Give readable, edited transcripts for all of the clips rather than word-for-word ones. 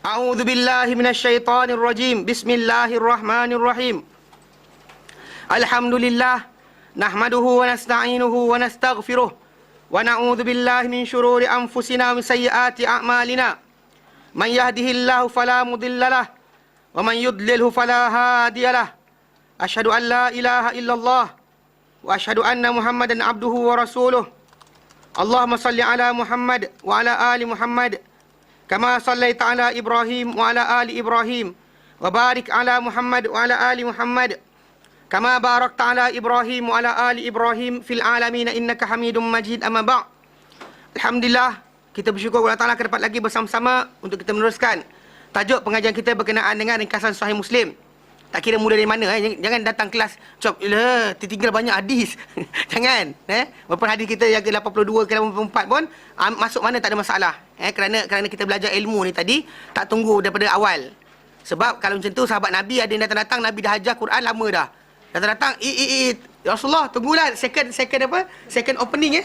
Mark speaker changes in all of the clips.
Speaker 1: A'udzu billahi minasyaitonir rajim. Bismillahirrahmanirrahim. Alhamdulillah nahmaduhu wa nasta'inuhu wa nastaghfiruh wa na'udzu billahi min shururi anfusina wa min sayyiati a'malina. Man yahdihillahu fala mudhillalah wa man yudlilhu fala hadiyalah. Asyhadu an la ilaha illallah wa asyhadu anna Muhammadan abduhu wa rasuluh. Allahumma salli ala Muhammad wa ala ali Muhammad kama sallaita ala Ibrahim wa ala ali Ibrahim wa barik ala Muhammad wa ala ali Muhammad kama barakta ala Ibrahim wa ala ali Ibrahim fil alamin innaka Hamidum Majid. Amma ba'. Alhamdulillah, kita bersyukur kepada Allah Taala dapat lagi bersama-sama untuk kita meneruskan tajuk pengajian kita berkenaan dengan ringkasan Sahih Muslim. Tak kira mula dari mana, jangan datang kelas cop tertinggal banyak hadis. Jangan, walaupun hadis kita yang ke-82 ke 84 pun masuk mana tak ada masalah. Kerana kita belajar ilmu ni tadi tak tunggu daripada awal. Sebab kalau macam tu sahabat Nabi ada yang datang-datang, Nabi dah ajar Quran lama dah. Datang-datang, Rasulullah tunggulah second opening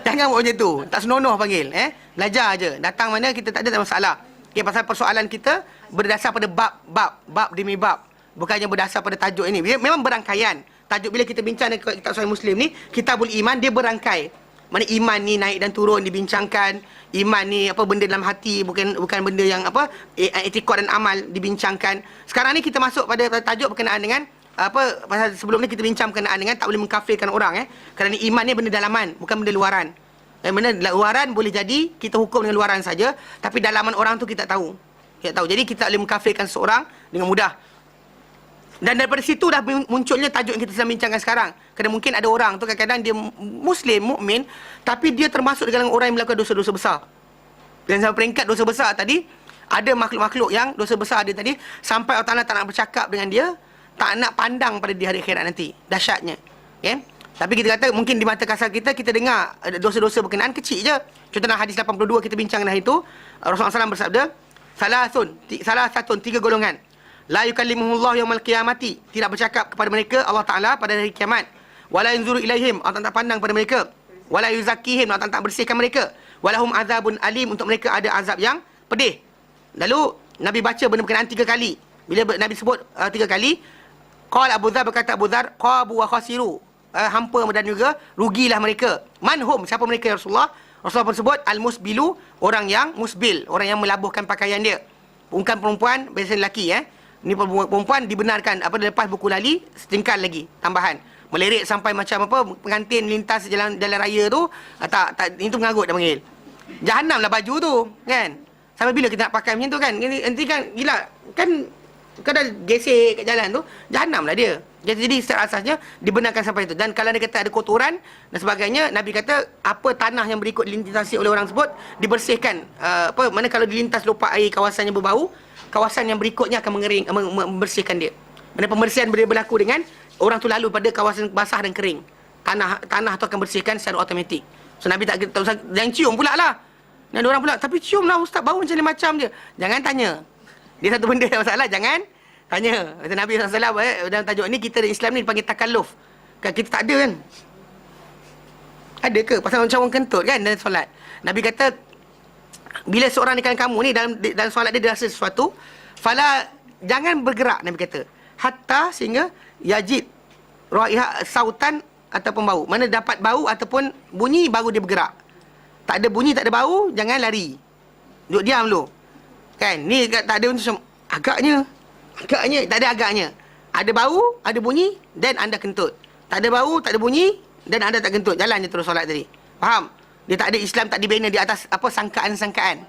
Speaker 1: Jangan buat macam tu. Tak senonoh panggil, belajar aje. Datang mana kita tak ada masalah. Pasal persoalan kita berdasar pada bab demi bab. Bukannya berdasar pada tajuk ini. Memang berangkaian. Tajuk bila kita bincang dengan kitab Sahih Muslim ni, Kitabul Iman, dia berangkai. Mana iman ni naik dan turun dibincangkan. Iman ni apa benda dalam hati, bukan benda yang apa etikad dan amal dibincangkan. Sekarang ni kita masuk pada tajuk berkenaan dengan apa pasal sebelum ni kita bincang berkenaan dengan tak boleh mengkafirkan orang kerana iman ni benda dalaman, bukan benda luaran. Benda luaran boleh jadi kita hukum dengan luaran saja, tapi dalaman orang tu kita tak tahu. Jadi kita tak boleh mengkafirkan seorang dengan mudah. Dan daripada situ dah munculnya tajuk yang kita sedang bincangkan sekarang. Kerana mungkin ada orang tu kadang-kadang dia Muslim, mukmin, tapi dia termasuk dalam orang yang melakukan dosa-dosa besar. Dan sampai peringkat dosa besar tadi, ada makhluk-makhluk yang dosa besar dia tadi, sampai Allah Ta'ala tak nak bercakap dengan dia, tak nak pandang pada di hari akhirat nanti. Dahsyatnya. Tapi kita kata mungkin di mata kasar kita dengar dosa-dosa berkenaan kecil je. Contoh dalam hadis 82 kita bincang dengan itu, Rasulullah SAW bersabda, salah satu tiga golongan. La yukallimuhullah yaumal qiyamati, tidak bercakap kepada mereka Allah Taala pada hari kiamat. Wala yanzuru ilaihim, Allah tak pandang pada mereka. Wala yuzakkihim, Allah tak bersihkan mereka. Walahum azabun alim, untuk mereka ada azab yang pedih. Lalu Nabi baca benda berkenaan 3 kali. Bila Nabi sebut 3 kali, qala Abu Dzar, berkata Abu Dzar, qabu wa khasiru, hampa dan juga rugilah mereka. Manhum, siapa mereka ya Rasulullah? Rasulullah pun sebut al-musbilu, orang yang musbil, orang yang melabuhkan pakaian dia. Bukan perempuan, biasanya lelaki Ni perempuan dibenarkan lepas buku lali setingkal lagi tambahan. Melirik sampai macam pengantin lintas jalan raya tu, tak itu mengarut dah panggil. Jahanamlah baju tu, kan? Sampai bila kita nak pakai macam tu kan? Nanti kan gila, kan kau dah gesek kat jalan tu, jahanamlah dia. Jadi secara asasnya dibenarkan sampai itu. Dan kalau dia kata ada kotoran dan sebagainya, Nabi kata apa tanah yang berikut dilintasi oleh orang tersebut dibersihkan. Mana kalau dilintas lupa air kawasan yang berbau, kawasan yang berikutnya akan membersihkan dia. Mana pembersihan boleh berlaku dengan orang tu lalu pada kawasan basah dan kering. Tanah tu akan bersihkan secara automatik. So Nabi tak usah jangan cium pula lah. Dan orang pula, tapi cium lah ustaz, bau macam je. Jangan tanya. Dia satu benda yang masalah, jangan tanya. Kata Nabi SAW dalam tajuk ni, kita Islam ni dipanggil takalluf. Kan kita tak ada kan? Ada ke? Pasal macam orang kentut kan dalam solat. Nabi kata, bila seorang di kalangan kamu ni dalam solat dia rasa sesuatu, fala, jangan bergerak, Nabi kata, hatta sehingga yajid raiha sautan ataupun bau. Mana dapat bau ataupun bunyi baru dia bergerak. Tak ada bunyi, tak ada bau, jangan lari. Duduk diam dulu. Kan? Ni tak ada macam agaknya, tak ada agaknya. Ada bau, ada bunyi dan anda kentut. Tak ada bau, tak ada bunyi dan anda tak kentut. Jalan je terus solat tadi. Faham? Dia tak ada, Islam tak dibina di atas sangkaan-sangkaan.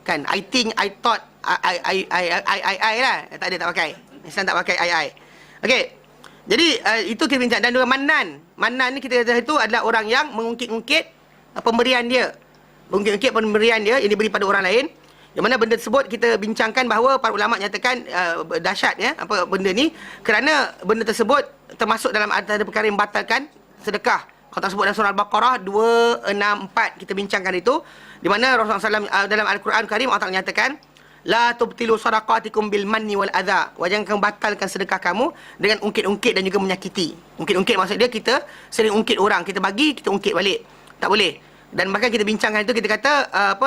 Speaker 1: Kan? I think, I thought, I lah. Tak ada, tak pakai. Islam tak pakai I. Okey. Jadi itu kita bincang. Dan juga Mannan. Mannan ni kita kata itu adalah orang yang mengungkit-ungkit pemberian dia. Mengungkit-ungkit pemberian dia yang diberi pada orang lain. Yang mana benda tersebut kita bincangkan bahawa para ulama nyatakan dahsyat benda ni, kerana benda tersebut termasuk dalam antara perkara yang membatalkan sedekah. Kalau tak sebut dalam surah Al-Baqarah 264 kita bincangkan itu, di mana Rasulullah SAW dalam Al-Quran Karim Allah Ta'ala nyatakan, la tubtilu sadaqatikum bil manni wal adha, jangan kamu batalkan sedekah kamu dengan ungkit-ungkit dan juga menyakiti. Ungkit-ungkit maksud dia kita sering ungkit orang, kita bagi, kita ungkit balik. Tak boleh. Dan bahkan kita bincangkan itu, kita kata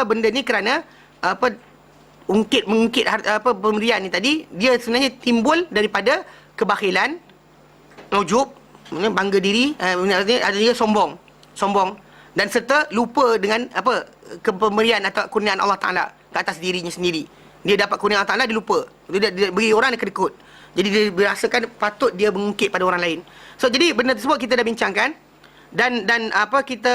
Speaker 1: benda ni kerana mengungkit pemberian ni tadi, dia sebenarnya timbul daripada kebakhilan, ujub, bangga diri, ada juga sombong dan serta lupa dengan pemberian atau kurniaan Allah Taala ke atas dirinya sendiri. Dia dapat kurniaan Allah Taala, dia lupa. Dia beri orang, dia kedekut. Jadi dia berasakan patut dia mengungkit pada orang lain. So jadi benda tersebut kita dah bincangkan dan kita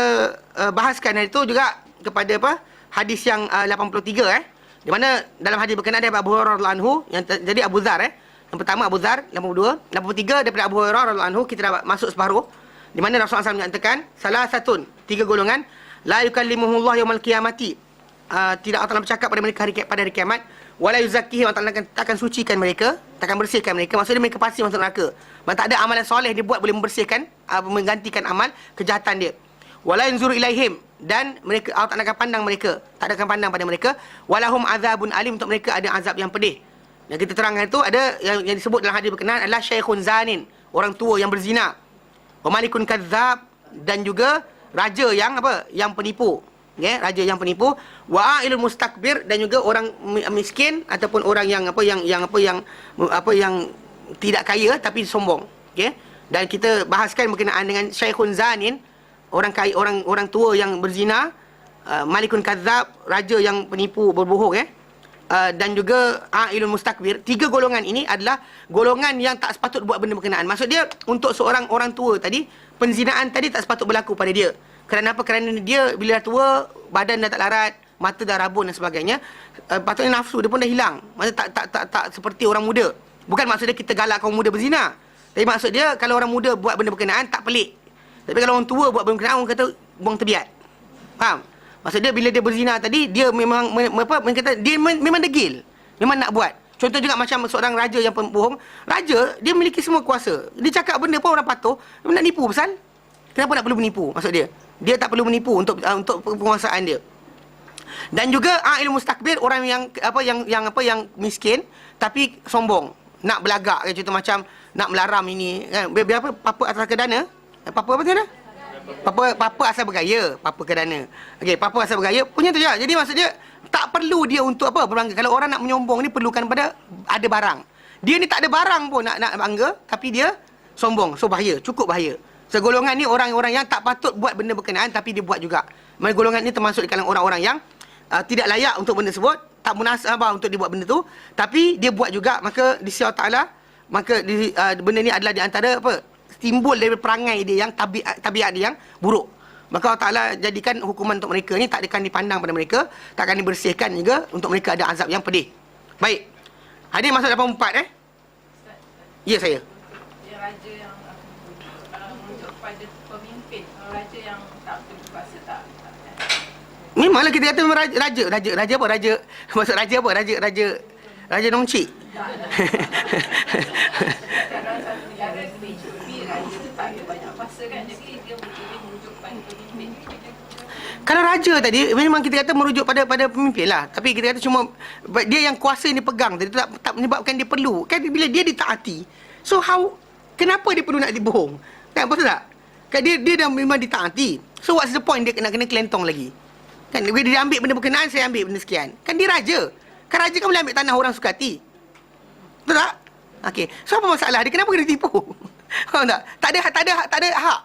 Speaker 1: bahaskan hari itu juga kepada hadis yang 83 di mana dalam hadis berkenaan daripada Abu Hurairah radhiyallahu anhu yang jadi Abu Dzar yang pertama Abu Dzar 82, 83 daripada Abu Hurairah radhiyallahu anhu, kita dah masuk separuh, di mana Rasulullah SAW menyatakan salah satu 3 golongan la yukallimuhullah yaumil qiyamati, tidak Allah Taala bercakap pada mereka pada hari kiamat, wala yuzakkihim, Allah Taala takkan sucikan mereka, takkan bersihkan mereka, maksudnya mereka pasti masuk neraka. Man tak ada amalan soleh dia buat boleh membersihkan, menggantikan amal kejahatan dia. Wala yanzuru ilaihim, dan mereka Allah Taala akan pandang mereka, tak akan pandang pada mereka. Walahum azabun alim, untuk mereka ada azab yang pedih. Yang kita terangkan itu ada yang disebut dalam hadis berkenaan adalah syaikhun zanin, orang tua yang berzina. Wa malikun kadzab, dan juga raja yang yang penipu. Raja yang penipu. Wa ailul mustakbir, dan juga orang miskin ataupun orang yang yang tidak kaya tapi sombong. Dan kita bahaskan berkenaan dengan syaikhun zanin, orang kaya, orang tua yang berzina, malikun kadzab, raja yang penipu berbohong, dan juga ailul mustakbir. 3 golongan ini adalah golongan yang tak sepatut buat benda berkenaan. Maksud dia, untuk seorang orang tua tadi, penzinaan tadi tak sepatut berlaku pada dia. Kerana apa? Kerana dia bila dah tua, badan dah tak larat, mata dah rabun dan sebagainya, patutnya nafsu dia pun dah hilang. Maksudnya tak seperti orang muda. Bukan maksud dia kita galak kaum muda berzina, tapi maksud dia kalau orang muda buat benda berkenaan tak pelik. Tapi kalau orang tua buat benda berkenaan, orang kata buang tebiat. Faham? Maksud dia bila dia berzina tadi, dia memang kata dia memang degil, memang nak buat. Contoh juga macam seorang raja yang pembohong. Raja dia memiliki semua kuasa. Dia cakap benda pun orang patuh, dia nak nipu pasal. Kenapa nak perlu menipu? Maksud dia tak perlu menipu untuk penguasaan dia. Dan juga ilmu mustakbir, orang yang miskin tapi sombong, nak belagak, contoh macam nak melaram ini kan. Biar papa atas kedana, papa tu dah? Papa asal bergaya, papa kedana. Okey, papa asal bergaya punya tu je. Jadi maksud dia tak perlu dia untuk berbangga. Kalau orang nak menyombong ni perlukan pada ada barang. Dia ni tak ada barang pun nak bangga, tapi dia sombong. So bahaya, cukup bahaya. Segolongan ni orang-orang yang tak patut buat benda berkenaan tapi dia buat juga. Mereka golongan ni termasuk di kalangan orang-orang yang tidak layak untuk benda tersebut, tak munasabah untuk dia buat benda tu, tapi dia buat juga. Maka di sisi Allah Taala, maka benda ni adalah di antara timbul dari perangai dia yang tabiat dia yang buruk. Maka Allah Taala jadikan hukuman untuk mereka ni tak akan dipandang pada mereka, tak akan dibersihkan juga, untuk mereka ada azab yang pedih. Baik. Hadir masuk 84 Ya saya.
Speaker 2: Dia raja yang merujuk pada pemimpin, raja yang tak berkuasa tak.
Speaker 1: Memanglah kita kata raja apa? Maksud raja apa? Raja Nongcik.
Speaker 2: Dalam satu negara raja tu tak ada banyak kuasa kan, jadi dia merujuk pada pemimpin.
Speaker 1: Kalau raja tadi memang kita kata merujuk pada pemimpin lah, tapi kita kata cuma dia yang kuasa ni pegang tadi, tak menyebabkan dia perlu kan. Bila dia ditaati, so kenapa dia perlu nak dibohong kan? Betul tak? Kan dia dah memang ditaati, so what's the point dia kena kelentong lagi kan? Bila dia ambil benda berkenaan, saya ambil benda sekian kan. Dia raja kan, raja kan boleh ambil tanah orang suka hati, betul tak? Okey, so apa masalah dia? Kenapa kena tipu? Faham tak? Tak ada hak.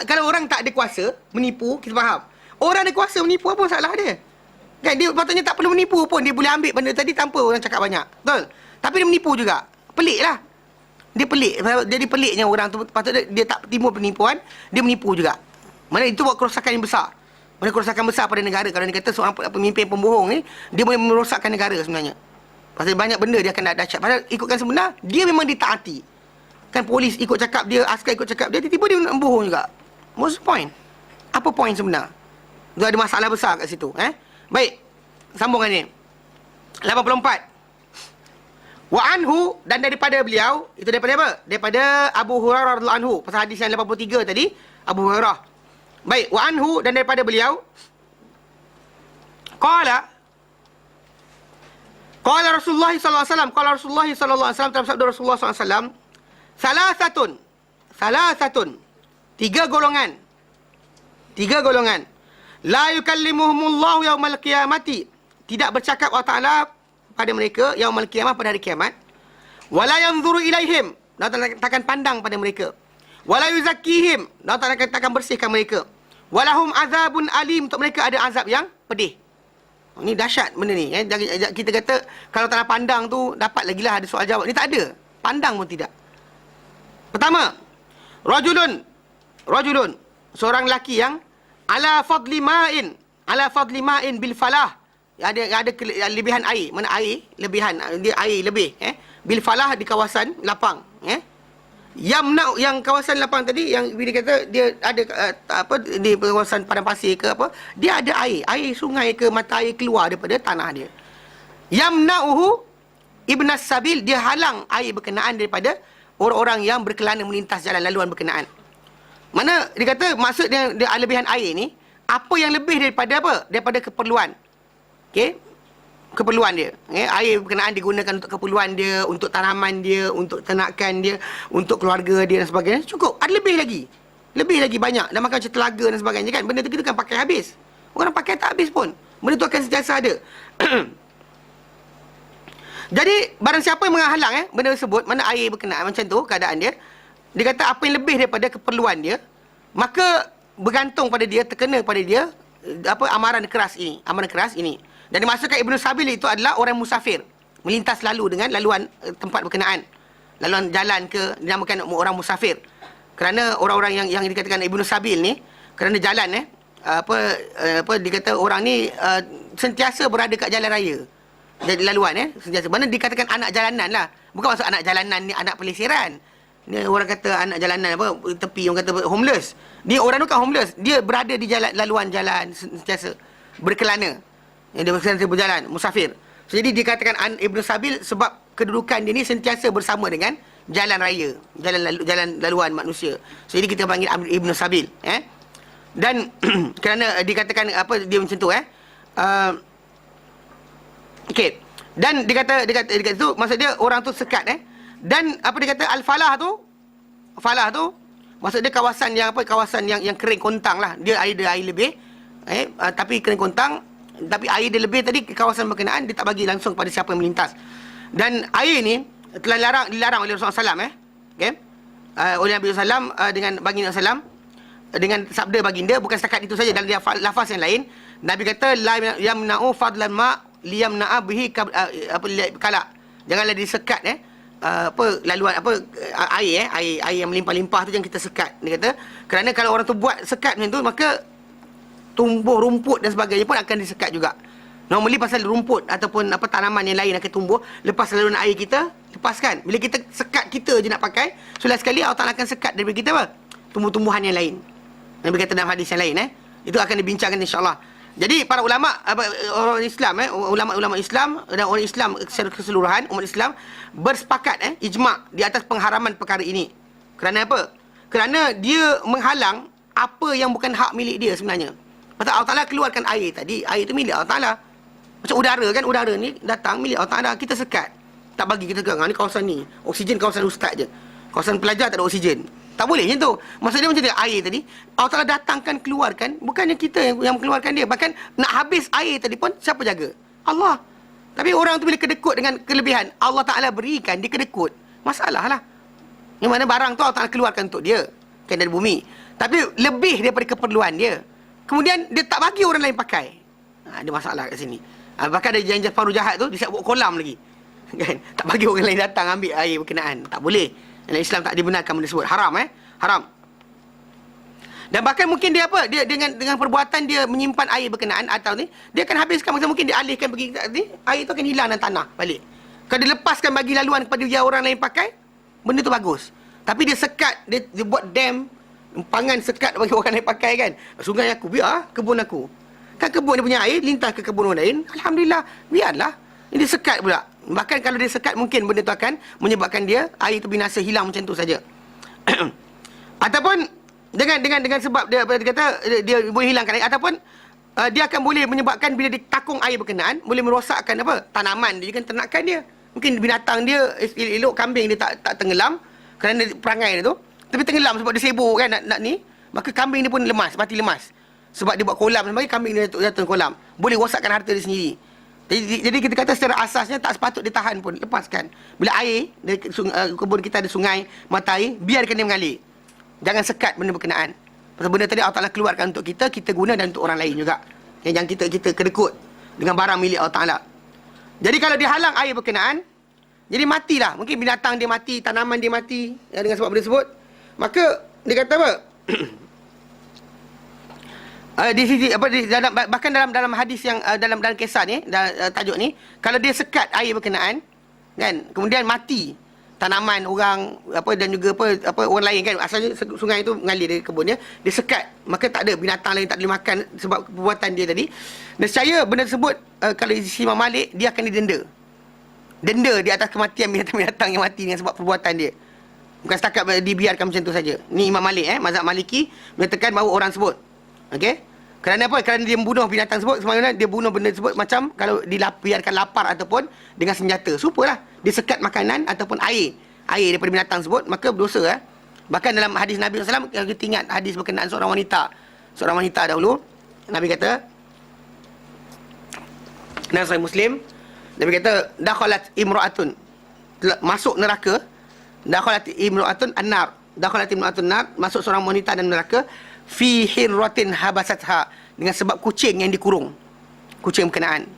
Speaker 1: Kalau orang tak ada kuasa menipu, kita faham. Orang ada kuasa menipu, apa masalah dia? Kan dia patutnya tak perlu menipu pun, dia boleh ambil benda tadi tanpa orang cakap banyak. Betul? Tapi dia menipu juga. Pelik lah. Dia pelik. Jadi peliknya orang tu, patutnya dia tak timbul penipuan, dia menipu juga. Mana itu buat kerosakan yang besar. Mana kerosakan besar pada negara. Kalau dia kata seorang pemimpin pembohong ni, dia boleh merosakkan negara sebenarnya. Pasal banyak benda dia akan dahsyat. Padahal ikutkan sebenar, dia memang ditaati. Kan polis ikut cakap dia, askar ikut cakap dia, tiba-tiba dia nak membohong juga. What's the point? Apa point sebenar? Dia ada masalah besar kat situ. Baik, sambungan ni 84. Wa anhu, dan daripada beliau, itu daripada apa? Daripada Abu Hurairah radhiyallahu anhu. Pasal hadis yang 83 tadi, Abu Hurairah. Baik, wa anhu, dan daripada beliau, qala Rasulullah sallallahu alaihi wasallam, qala Rasulullah sallallahu alaihi wasallam, sabda Rasulullah sallallahu alaihi wasallam, salasatun, 3 golongan, la yukallimuhumullahu yaumal qiyamati, tidak bercakap Allah Taala pada mereka yaumul qiyamah, pada hari kiamat. Wala yanzuru ilaihim, Allah takkan pandang pada mereka. Wala yuzakkihim, Allah takkan bersihkan mereka. Walahum azabun alim, untuk mereka ada azab yang pedih. Ini dahsyat benda ni. Kita kata kalau tak nak pandang tu dapat lagi lah ada soal jawab. Ni tak ada. Pandang pun tidak. Pertama, rajulun, seorang lelaki yang ala fadli ma'in bil falah. Ada kelebihan air. Mana air? Lebihan. Dia air lebih. Bil falah di kawasan lapang. Yang kawasan lapang tadi, yang bila kata dia ada di kawasan padang pasir ke apa, dia ada air sungai ke mata air keluar daripada tanah dia. Yamna'uhu ibnas sabil, dia halang air berkenaan daripada orang-orang yang berkelana melintas jalan laluan berkenaan. Mana dia kata maksud dia lebihan air ni, apa yang lebih daripada apa? Daripada keperluan. Okey? Keperluan dia. Air berkenaan digunakan untuk keperluan dia, untuk tanaman dia, untuk ternakan dia, untuk keluarga dia dan sebagainya. Cukup. Ada lebih lagi. Lebih lagi banyak. Dan makan macam telaga dan sebagainya kan. Benda tu kita kan pakai habis. Orang pakai tak habis pun. Benda tu akan sentiasa ada. Jadi, barang siapa yang menghalang benda tersebut, mana air berkenaan macam tu, keadaan dia, dia kata apa yang lebih daripada keperluan dia, maka bergantung pada dia, terkena pada dia, amaran keras ini. Dan dimaksudkan Ibnu Sabil itu adalah orang musafir, melintas lalu dengan laluan tempat berkenaan, laluan jalan ke, dinamakan orang musafir. Kerana orang-orang yang dikatakan Ibnu Sabil ni, kerana jalan dikata orang ni sentiasa berada kat jalan raya. Jadi laluan sentiasa. Mana dikatakan anak jalanan lah. Bukan maksud anak jalanan ni anak pelesiran. Ni orang kata anak jalanan tepi, orang kata homeless. Dia orang tu kan homeless. Dia berada di laluan jalan sentiasa berkelana. Yang dia sentiasa berjalan, musafir. So, jadi dikatakan Ibnu Sabil sebab kedudukan dia ni sentiasa bersama dengan jalan raya, jalan laluan manusia. So, jadi kita panggil Ibnu Sabil. Dan kerana dikatakan dia macam tu okey. Dan dikata tu maksud dia orang tu sekat dan dia kata al-falah tu maksud dia kawasan yang kering kontang lah. Dia ada air lebih tapi kering kontang, tapi air dia lebih tadi kawasan berkenaan dia tak bagi langsung pada siapa yang melintas. Dan air ni telah dilarang oleh Rasulullah SAW oleh Nabi SAW dengan baginda SAW, dengan sabda baginda. Bukan setakat itu saja, dalam lafaz yang lain Nabi kata la yamna'u fadlan ma liyamna'a bihi kala. Janganlah disekat laluan air yang melimpah-limpah tu, jangan kita sekat. Dia kata kerana kalau orang tu buat sekat macam tu, maka tumbuh rumput dan sebagainya pun akan disekat juga. Normally pasal rumput ataupun tanaman yang lain akan tumbuh lepas saluran air kita lepaskan. Bila kita sekat kita je nak pakai, sulah sekali Allah Ta'ala akan sekat daripada kita tumbuh-tumbuhan yang lain. Nabi kata dalam hadis yang lain itu akan dibincangkan insya-Allah. Jadi para ulama orang Islam ulama-ulama Islam dan orang Islam secara keseluruhan, umat Islam bersepakat ijma' di atas pengharaman perkara ini. Kerana apa? Kerana dia menghalang apa yang bukan hak milik dia sebenarnya. Pasal Allah Ta'ala keluarkan air tadi, air itu milik Allah Ta'ala. Macam udara ni datang milik Allah Ta'ala, kita sekat. Tak bagi kita gerak, ni kawasan ni. Oksigen kawasan ustaz je. Kawasan pelajar tak ada oksigen. Tak boleh macam tu. Maksudnya macam tu, air tadi, Allah Ta'ala datangkan, keluarkan, bukannya kita yang mengeluarkan dia. Bahkan nak habis air tadi pun, siapa jaga? Allah. Tapi orang tu bila kedekut dengan kelebihan, Allah Ta'ala berikan, dia kedekut. Masalah lah. Yang mana barang tu Allah Ta'ala keluarkan untuk dia. Kan dari bumi. Tapi lebih daripada keperluan dia. Kemudian dia tak bagi orang lain pakai. Ada masalah kat sini. Bahkan ada janji paru jahat tu dia siap buat kolam lagi. Kan? Tak bagi orang lain datang ambil air berkenaan. Tak boleh. Dalam Islam tak dibenarkan benda tersebut. Haram haram. Dan bahkan mungkin dia dia dengan perbuatan dia menyimpan air berkenaan atau ni, dia akan habiskan, mungkin dia alihkan pergi tadi, air tu akan hilang dalam tanah balik. Kalau dia lepaskan bagi laluan kepada dia orang lain pakai, benda tu bagus. Tapi dia sekat, dia buat dam, empangan sekat bagi orang lain pakai kan. Sungai aku, biar kebun aku. Kan kebun dia punya air, lintas ke kebun orang lain. Alhamdulillah, biarlah. Ini dia sekat pula. Bahkan kalau dia sekat, mungkin benda tu akan menyebabkan dia, air tu binasa, hilang macam tu saja. Ataupun, dengan sebab dia kata, dia boleh hilangkan air. Ataupun, dia akan boleh menyebabkan bila dia takung air berkenaan, boleh merosakkan tanaman dia, kan ternakan dia. Mungkin binatang dia, elok kambing dia tak tenggelam, kerana perangai dia tu. Tapi tenggelam sebab dia sibuk kan nak ni, maka kambing dia pun lemas, mati lemas. Sebab dia buat kolam sebagainya, kambing dia jatuh kolam. Boleh rosakkan harta dia sendiri. Jadi kita kata secara asasnya tak sepatut ditahan pun, lepaskan. Bila air dari kebun kita ada sungai, mata air, biarkan dia mengalir. Jangan sekat benda berkenaan. Pasal benda tadi Allah Ta'ala keluarkan untuk kita, kita guna dan untuk orang lain juga. Yang kita kedekut dengan barang milik Allah Ta'ala. Jadi kalau dihalang air berkenaan, jadi matilah. Mungkin binatang dia mati, tanaman dia mati, dengan sebab benda tersebut. Maka dia kata apa? Di sisi bahkan dalam hadis yang dalam kisah ni, tajuk ni, kalau dia sekat air berkenaan, kan, kemudian mati tanaman orang dan juga orang lain, kan, asalnya sungai itu mengalir dari kebun dia sekat, maka tak ada binatang lain tak boleh makan sebab perbuatan dia tadi. Nescaya benda tersebut kalau di sisi Imam Malik, dia akan didenda di atas kematian binatang-binatang yang mati dengan sebab perbuatan dia. Bukan setakat dibiarkan macam tu saja. Ni Imam Malik, mazhab Maliki menyatakan bahawa orang sebut, okey, kerana apa? Kerana dia membunuh binatang tersebut, semaksudnya dia bunuh benda tersebut macam kalau dibiarkan lapar ataupun dengan senjata. Supalah dia sekat makanan ataupun air daripada binatang tersebut, maka berdosa. Bahkan dalam hadis Nabi SAW, kalau kita ingat hadis berkenaan seorang wanita dahulu, Nabi kata, dalam Sahih Muslim, Nabi kata, dakhalat imra'atun, masuk neraka, dakhalat imra'atun an-nar, masuk seorang wanita dalam neraka, fi hirratin habasatha, dengan sebab kucing yang dikurung, kucing berkenaan.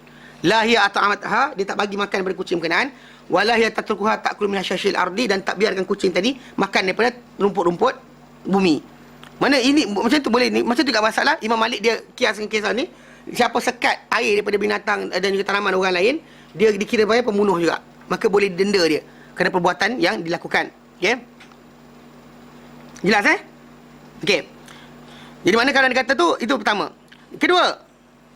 Speaker 1: La hiya at'amatha, dia tak bagi makan daripada kucing berkenaan, wala hiya tatrukuha ta'kul min hasyashil ardi, dan tak biarkan kucing tadi makan daripada rumput-rumput bumi. Mana ini macam tu boleh ni, macam tu tak masalah. Imam Malik dia kias dengan kisah ni, siapa sekat air daripada binatang dan juga tanaman orang lain, dia dikira sebagai pembunuh juga, maka boleh didenda dia kerana perbuatan yang dilakukan. Okey, jelas okey. Jadi mana kalau dia kata tu, itu pertama. Kedua,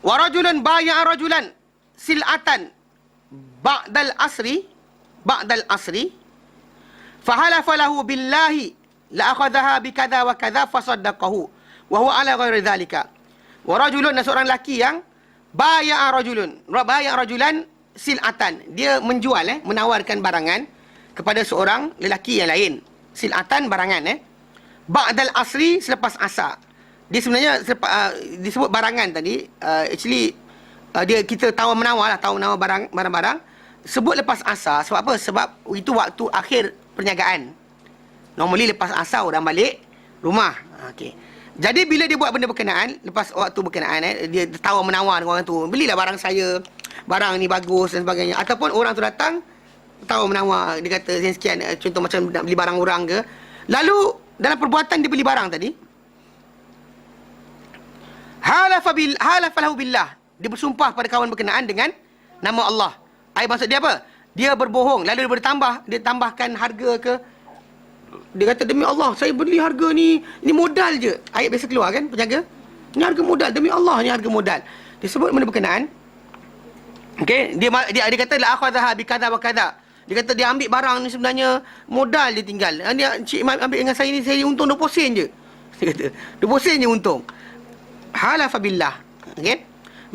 Speaker 1: wa rajulun baya'a rajulan sil'atan ba'dal asri fahalafa lahu billahi la akhadhaha bikadha wa kadha fasaddaqahu wa huwa ala ghairi dhalika. Wa rajulun, seorang lelaki yang baya'a rajulan sil'atan, dia menjual menawarkan barangan kepada seorang lelaki yang lain. Sil'atan, barangan ba'dal asri, selepas asar. Dia sebenarnya disebut barangan tadi, actually kita tawar menawar barang-barang sebut lepas asar. Sebab apa? Sebab itu waktu akhir perniagaan. Normally lepas asar orang balik rumah. Okey. Jadi bila dia buat benda berkenaan, lepas waktu berkenaan, dia tawar menawar dengan orang tu, belilah barang saya, barang ni bagus dan sebagainya. Ataupun orang tu datang tawar menawar, dia kata sekian, contoh macam nak beli barang orang ke. Lalu dalam perbuatan dia beli barang tadi, halafa lahu billah, dia bersumpah pada kawan berkenaan dengan nama Allah. Maksud dia apa? Dia berbohong, lalu dia tambahkan harga ke. Dia kata, demi Allah saya beli harga ni modal je. Ayat biasa keluar kan, penjaga, ni harga modal, demi Allah ni harga modal. Dia sebut benda berkenaan. Okey, dia kata la akhadha bi kadza wa kadza. Dia kata dia ambil barang ni sebenarnya modal dia tinggal. Dia Cik Imam ambil dengan saya ni, saya untung 20 sen je. Dia kata 20 sen je untung. Halafa billah. Okey.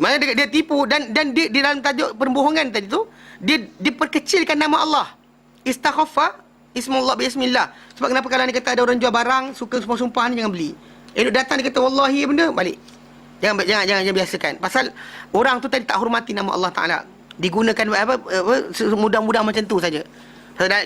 Speaker 1: Mana dia tipu dan dia dalam tajuk perbohongan tadi tu, dia diperkecilkan nama Allah. Istakhaffa ismullah bi ismillah. Sebab kenapa kalau dia kata ada orang jual barang suka sumpah-sumpah ni, jangan beli. Elok datang dia kata wallahi benda, balik. Jangan biasakan. Pasal orang tu tadi tak hormati nama Allah Taala. Digunakan mudah-mudah macam tu saja.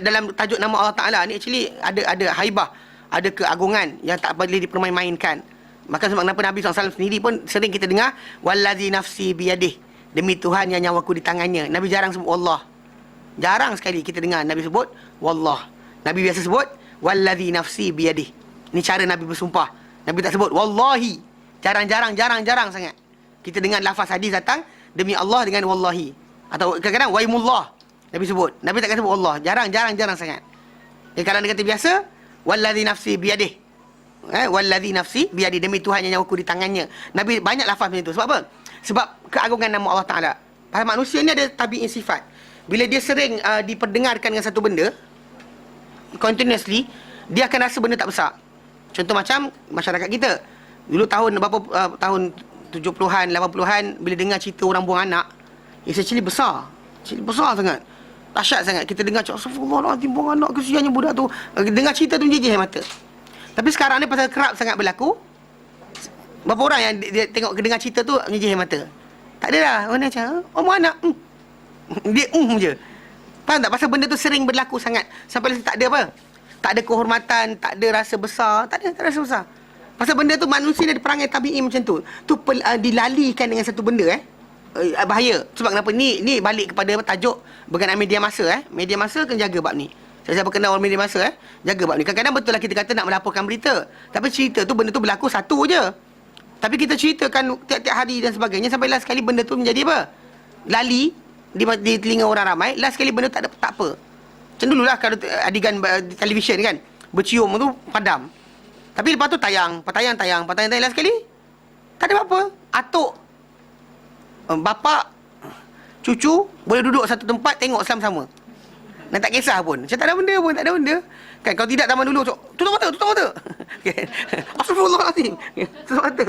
Speaker 1: Dalam tajuk nama Allah Taala ni actually ada haibah, ada keagungan yang tak boleh dipermain-mainkan. Maka sebab kenapa Nabi SAW sendiri pun sering kita dengar wallazi nafsi biyadih, demi Tuhan yang nyawaku di tangannya. Nabi jarang sebut Allah. Jarang sekali kita dengar Nabi sebut wallah. Nabi biasa sebut wallazi nafsi biyadih. Ini cara Nabi bersumpah. Nabi tak sebut wallahi. Jarang sangat kita dengar lafaz hadis datang demi Allah dengan wallahi. Atau kadang-kadang waimullah Nabi sebut. Nabi takkan sebut Allah. Jarang sangat. Kalau dia kata biasa wallazi nafsi biyadih, wallazi nafsi biyadi, demi Tuhan yang nyawaku di tangannya. Nabi banyak lafaz macam itu. Sebab apa? Sebab keagungan nama Allah Ta'ala. Pasal manusia ni ada tabi'i sifat. Bila dia sering diperdengarkan dengan satu benda continuously, dia akan rasa benda tak besar. Contoh macam masyarakat kita dulu tahun 70-an 80-an, bila dengar cerita orang buang anak, it's actually besar sangat, dahsyat sangat. Kita dengar astagfirullahalazim, buang anak, kesiannya budak tu. Dengar cerita tu menjijik mata. Tapi sekarang ni pasal kerap sangat berlaku, berapa orang yang dia tengok dengar cerita tu menyijih mata? Tak ada dah. Orang macam, buang anak. Dia je. Faham tak? Pasal benda tu sering berlaku sangat. Sampai tak ada apa? Tak ada kehormatan, tak ada rasa besar. Tak ada rasa besar. Pasal benda tu manusia dia ada perangai tabi'i macam tu. Tu dilalikan dengan satu benda bahaya. Sebab kenapa? Ni balik kepada tajuk berkenaan media masa Media masa kena jaga bab ni. Saya berkenal orang media masa jaga bab ni. Kadang-kadang betul lah kita kata nak melaporkan berita. Tapi cerita tu benda tu berlaku satu je. Tapi kita ceritakan tiap-tiap hari dan sebagainya sampai last sekali benda tu menjadi apa? Lali di telinga orang ramai. Last sekali benda tak apa. Macam dululah kalau adegan di televisyen kan, bercium tu padam. Tapi lepas tu tayang last sekali tak ada apa-apa. Atuk bapa cucu boleh duduk satu tempat tengok sama-sama. Dan tak kisah pun. Macam tak ada benda. Kan kalau tidak zaman dulu tutup mata. Kan. Astagfirullahalazim. Tutup mata.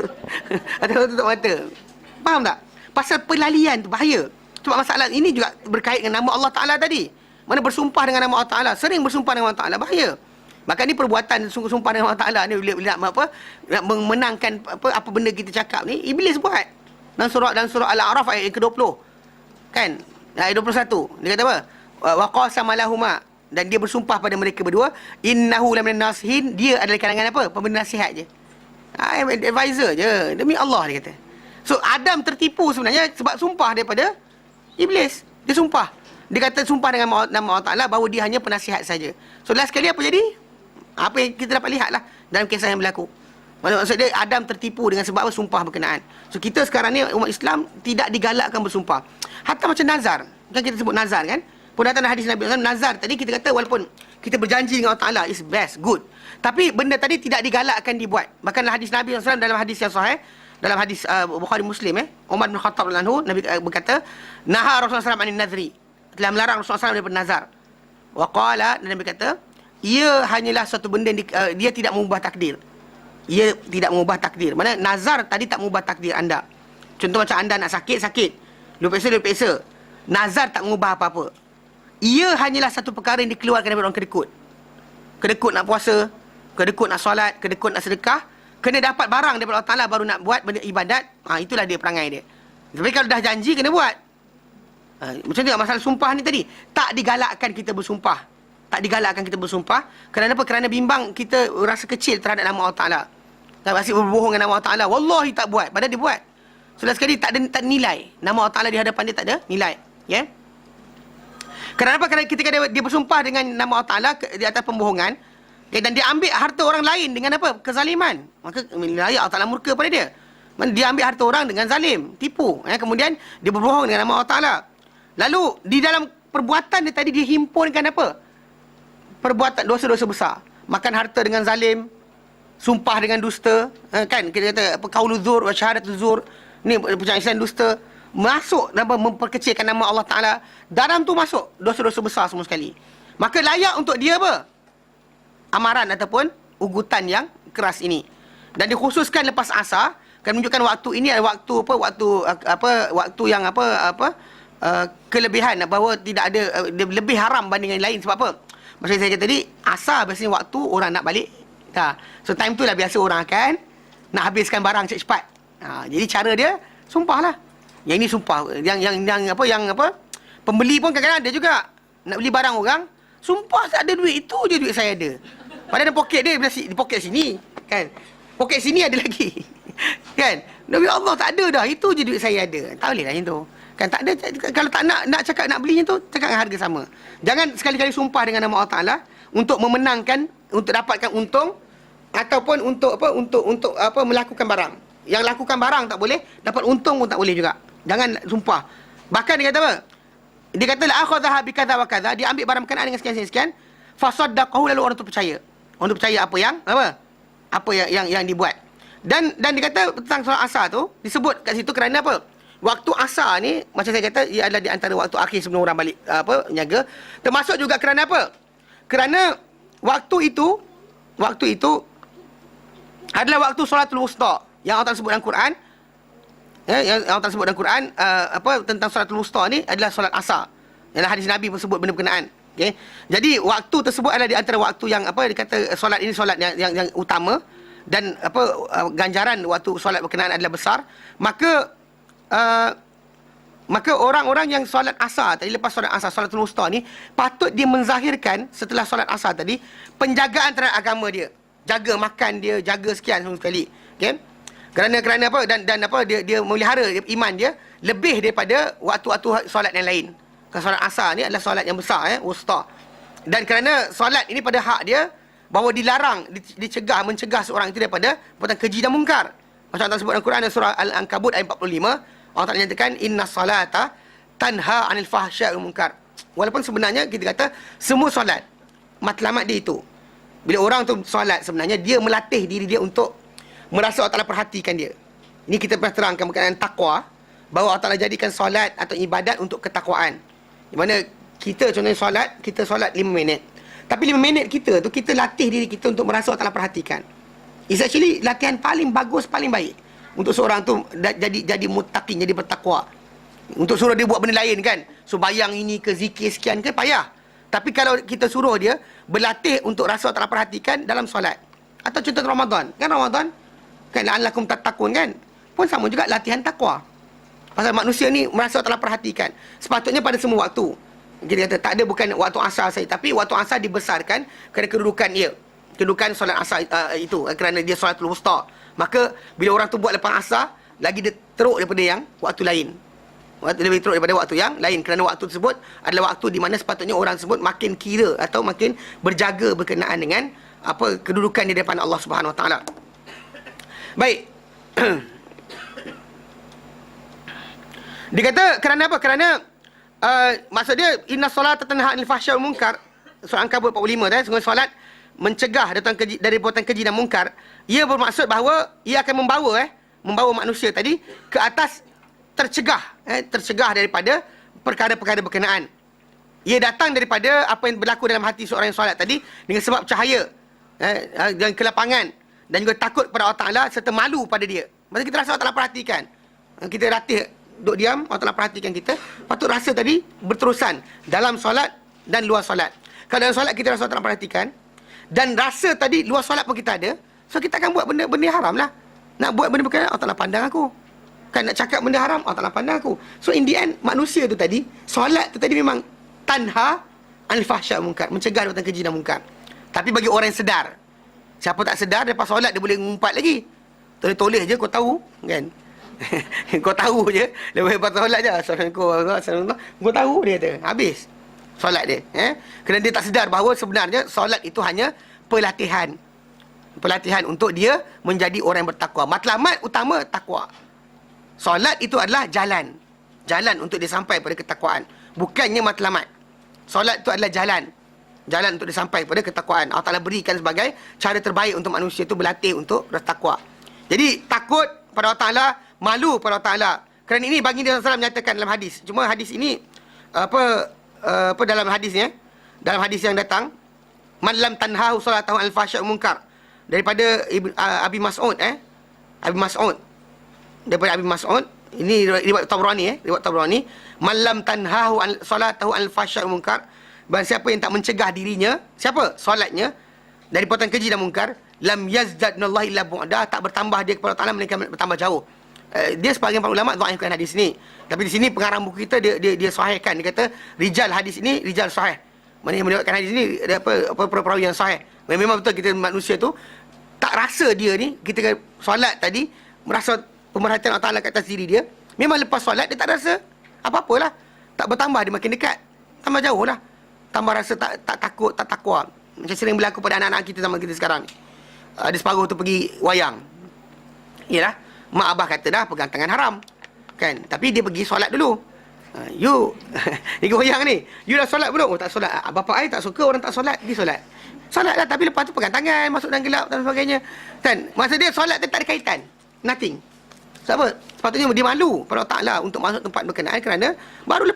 Speaker 1: Atau tutup mata. Faham tak? Pasal pelalian tu bahaya. Sebab masalah ini juga berkait dengan nama Allah Taala tadi. Mana bersumpah dengan nama Allah Taala, sering bersumpah dengan Allah Taala, bahaya. Maka ni perbuatan sumpah dengan Allah Taala ni bila nak memenangkan apa benda kita cakap ni, iblis buat. Dan surah Al-A'raf ayat ke-20. Kan? Ayat 21. Dia kata apa? Wa qasama lahuma, dan dia bersumpah pada mereka berdua, innahu laminan nasihin, dia adalah kalangan apa? Pemberi nasihat je. Advisor je. Demi Allah dia kata. So Adam tertipu sebenarnya sebab sumpah daripada iblis. Dia sumpah. Dia kata sumpah dengan nama Allah Ta'ala bahawa dia hanya penasihat saja. So last sekali apa jadi? Apa yang kita dapat lihat lah dalam kisah yang berlaku. Maksud dia Adam tertipu dengan sebab apa? Sumpah berkenaan. So kita sekarang ni umat Islam tidak digalakkan bersumpah. Hatta macam nazar. Kan kita sebut nazar kan? Pun datang hadis Nabi SAW, nazar tadi kita kata walaupun kita berjanji dengan Allah Ta'ala is best, good. Tapi benda tadi tidak digalakkan dibuat. Bahkan hadis Nabi SAW dalam hadis yang sahih, dalam hadis Bukhari Muslim Umar bin Khattab radhiyallahu anhu, Nabi berkata, naha Rasulullah SAW anin nazri, telah melarang Rasulullah SAW daripada nazar. Wa qala, dan Nabi kata, ia hanyalah satu benda dia tidak mengubah takdir. Ia tidak mengubah takdir. Mana nazar tadi tak mengubah takdir anda. Contoh macam anda nak sakit, lu peksa. Nazar tak mengubah apa-apa. Ia hanyalah satu perkara yang dikeluarkan daripada orang kedekut. Kedekut nak puasa, kedekut nak solat, kedekut nak sedekah, kena dapat barang daripada Allah Ta'ala baru nak buat benda ibadat. Itulah dia perangai dia. Tapi kalau dah janji, kena buat. Macam tu masalah sumpah ni tadi. Tak digalakkan kita bersumpah. Kerana apa? Kerana bimbang kita rasa kecil terhadap nama Allah Ta'ala. Tak asyik berbohong dengan nama Allah Ta'ala. Wallahi tak buat. Padahal dia buat. Sudah sekali tak ada nilai. Nama Allah Ta'ala di hadapan dia tak ada nilai. Ya? Kenapa? Kerana ketika dia bersumpah dengan nama Allah Ta'ala di atas pembohongan, dan dia ambil harta orang lain dengan apa? Kezaliman. Maka Allah Ta'ala murka pada dia. Dia ambil harta orang dengan zalim, tipu. Kemudian dia berbohong dengan nama Allah Ta'ala. Lalu di dalam perbuatan dia tadi dia himpunkan apa? Perbuatan dosa-dosa besar. Makan harta dengan zalim, sumpah dengan dusta, kan? Kita kata apa, qauluz zur wa syahadatul zur. Ni percayaan dusta. Masuk memperkecilkan nama Allah Ta'ala. Dalam tu masuk dosa-dosa besar semua sekali. Maka layak untuk dia apa? Amaran ataupun ugutan yang keras ini. Dan dikhususkan lepas asar, kan menunjukkan waktu ini adalah waktu yang kelebihan, bahawa tidak ada lebih haram banding yang lain. Sebab apa? Macam saya kata tadi, asar biasanya waktu orang nak balik. So time tu lah biasa orang akan nak habiskan barang cepat-cepat. Jadi cara dia sumpahlah. Yang ini sumpah, yang pembeli pun kadang-kadang ada juga nak beli barang orang, sumpah tak ada duit, itu je duit saya ada. Padahal dalam poket dia, di poket sini, kan? Poket sini ada lagi. Kan? Nabi Allah tak ada dah, itu je duit saya ada. Tak boleh lah macam tu. Kan tak ada, kalau tak nak cakap nak beli macam tu, cakap dengan harga sama. Jangan sekali-kali sumpah dengan nama Allah Ta'ala untuk memenangkan, untuk dapatkan untung ataupun untuk melakukan barang. Yang lakukan barang tak boleh, dapat untung pun tak boleh juga. Jangan sumpah. Bahkan dia kata apa? Dia kata la akhadha bi kadza wa kadza, dia ambil barang berkenaan dengan sekian-sekian, fa saddaqahu, lalu orang tu percaya. Orang tu percaya apa yang dibuat. Dan dia kata tentang solat asar tu disebut kat situ kerana apa? Waktu asar ni macam saya kata ia adalah di antara waktu akhir sebelum orang balik niaga. Termasuk juga kerana apa? Kerana waktu itu adalah waktu solatul wusta yang Allah sebut dalam Quran. Yang Allah sebut dalam Quran tentang solatul wusta ni adalah solat asar. Dalam hadis Nabi pun sebut benda berkenaan. Okey. Jadi waktu tersebut adalah di antara waktu yang dikata solat ini solat yang utama, dan ganjaran waktu solat berkenaan adalah besar. Maka Maka orang-orang yang solat asar tadi, lepas solat asar, solatul wusta ni, patut dia menzahirkan setelah solat asar tadi, penjagaan terhadap agama dia. Jaga makan dia, jaga sekian semua sekali. Okay? Kerana apa? Dan apa, dia melihara iman dia lebih daripada waktu-waktu solat yang lain. Kerana solat asar ni adalah solat yang besar, wusta. Dan kerana solat ini pada hak dia, bahawa dilarang, mencegah seorang itu daripada perbuatan keji dan mungkar. Macam Allah sebut dalam Quran, surah Al-Ankabut ayat 45, Allah Ta'ala nyatakan, inna salata tanha anil fahsya'i wal munkar. Walaupun sebenarnya kita kata semua solat, matlamat dia itu, bila orang tu solat, sebenarnya dia melatih diri dia untuk merasa Allah Ta'ala perhatikan dia. Ini kita pernah terangkan berkaitan takwa, bahawa Allah Ta'ala jadikan solat atau ibadat untuk ketakwaan. Di mana kita contohnya solat, kita solat 5 minit. Tapi 5 minit kita tu, kita latih diri kita untuk merasa Allah Ta'ala perhatikan. It's actually latihan paling bagus, paling baik untuk seorang tu jadi muttaqin, jadi bertakwa. Untuk suruh dia buat benda lain kan, sembahyang ini ke, zikir sekian ke, payah. Tapi kalau kita suruh dia berlatih untuk rasa Allah Ta'ala perhatikan dalam solat. Atau contoh Ramadan. Kan Ramadan, kan la'allakum tattaqun kan, pun sama juga latihan takwa. Pasal manusia ni merasa Allah Ta'ala perhatikan. Sepatutnya pada semua waktu. Jadi kata tak ada, bukan waktu asar saja, tapi waktu asar dibesarkan kerana kedudukan dia. Kedudukan solat asar itu, kerana dia solatul wusta. Maka bila orang tu buat lepas asar, lagi dia teruk daripada yang waktu lain. Lebih teruk daripada waktu yang lain, kerana waktu tersebut adalah waktu di mana sepatutnya orang tersebut makin kira atau makin berjaga berkenaan dengan apa kedudukan dia di depan Allah Subhanahu Wa Taala. Baik. Dia kata kerana apa? Kerana maksud dia inna solata tanha 'anil fahsya'i wal munkar. Surah Al-Ankabut 45 tadi, sungguh solat mencegah dari perbuatan keji dan mungkar. Ia bermaksud bahawa ia akan membawa manusia tadi ke atas tercegah daripada perkara-perkara berkenaan. Ia datang daripada apa yang berlaku dalam hati seorang yang solat tadi dengan sebab cahaya dan kelapangan dan juga takut kepada Allah Ta'ala serta malu pada dia. Maksudnya kita rasa Allah Ta'ala perhatikan. Kita latih duduk diam, Allah Ta'ala perhatikan kita. Patut rasa tadi berterusan dalam solat dan luar solat. Kalau dalam solat kita rasa Allah Ta'ala perhatikan, dan rasa tadi luar solat pun kita ada, so kita akan buat benda-benda haram lah. Nak buat benda berkenaan, Allah Ta'ala pandang aku. Kan nak cakap benda haram, Allah Ta'ala pandang aku. So in the end, manusia tu tadi, solat tu tadi memang tanha anil fahsya'i wal munkar, mencegah perbuatan keji dan mungkar. Tapi bagi orang yang sedar, siapa tak sedar, lepas solat dia boleh ngumpat lagi. Tulis je, kau tahu kan. Kau tahu je, lepas solat je, Assalamualaikum, kau tahu dia kata, habis solat dia. Kerana dia tak sedar bahawa sebenarnya solat itu hanya pelatihan untuk dia menjadi orang yang bertakwa. Matlamat utama takwa. Solat itu adalah jalan untuk dia sampai pada ketakwaan, bukannya matlamat. Solat itu adalah jalan untuk dia sampai pada ketakwaan. Allah Ta'ala berikan sebagai cara terbaik untuk manusia itu berlatih untuk bertakwa. Jadi takut pada Allah Ta'ala, malu pada Allah Ta'ala. Kerana ini baginda SAW menyatakan dalam hadis. Cuma hadis ini dalam hadisnya, dalam hadis yang datang, man lam tanhahu salatahu al fahsya'i munkar, daripada Abi Mas'ud Abi Mas'ud, daripada Abi Mas'ud, ini riwayat Tabrani, man lam tanhahu salatahu al fahsya'i munkar, barang siapa yang tak mencegah dirinya, siapa? Solatnya dari perbuatan keji dan mungkar, lam yazdad nallahi illa bu'da, tak bertambah dia kepada Allah Ta'ala melainkan bertambah jauh. Dia sebahagian para ulama dhaifkan hadis ni. Tapi di sini pengarang buku kita dia sahihkan. Dia kata rijal hadis ini rijal sahih. Mana yang meriwayatkan hadis ni apa perawi yang sahih. Memang betul kita manusia tu tak rasa dia ni ketika solat tadi merasa pemerhatian Allah Ta'ala kat atas diri dia. Memang lepas solat dia tak rasa apa-apalah. Tak bertambah, dia makin dekat. Tambah jauh lah. Tambah rasa tak takut, tak takwa. Macam sering berlaku pada anak-anak kita zaman kita sekarang ni. Ada separuh tu pergi wayang. Yalah, mak abah kata dah pegang tangan haram. Kan? Tapi dia pergi solat dulu. You ni goyang ni. You dah solat belum? Oh tak solat. Bapa ai tak suka orang tak solat, pergi solat. Solat lah, tapi lepas tu pegang tangan, masuk dalam gelap dan sebagainya. Kan? Maksud dia solat dia tak ada kaitan. Nothing. Sebab sepatutnya dia malu pada Allah Ta'ala untuk masuk tempat berkenaan kerana baru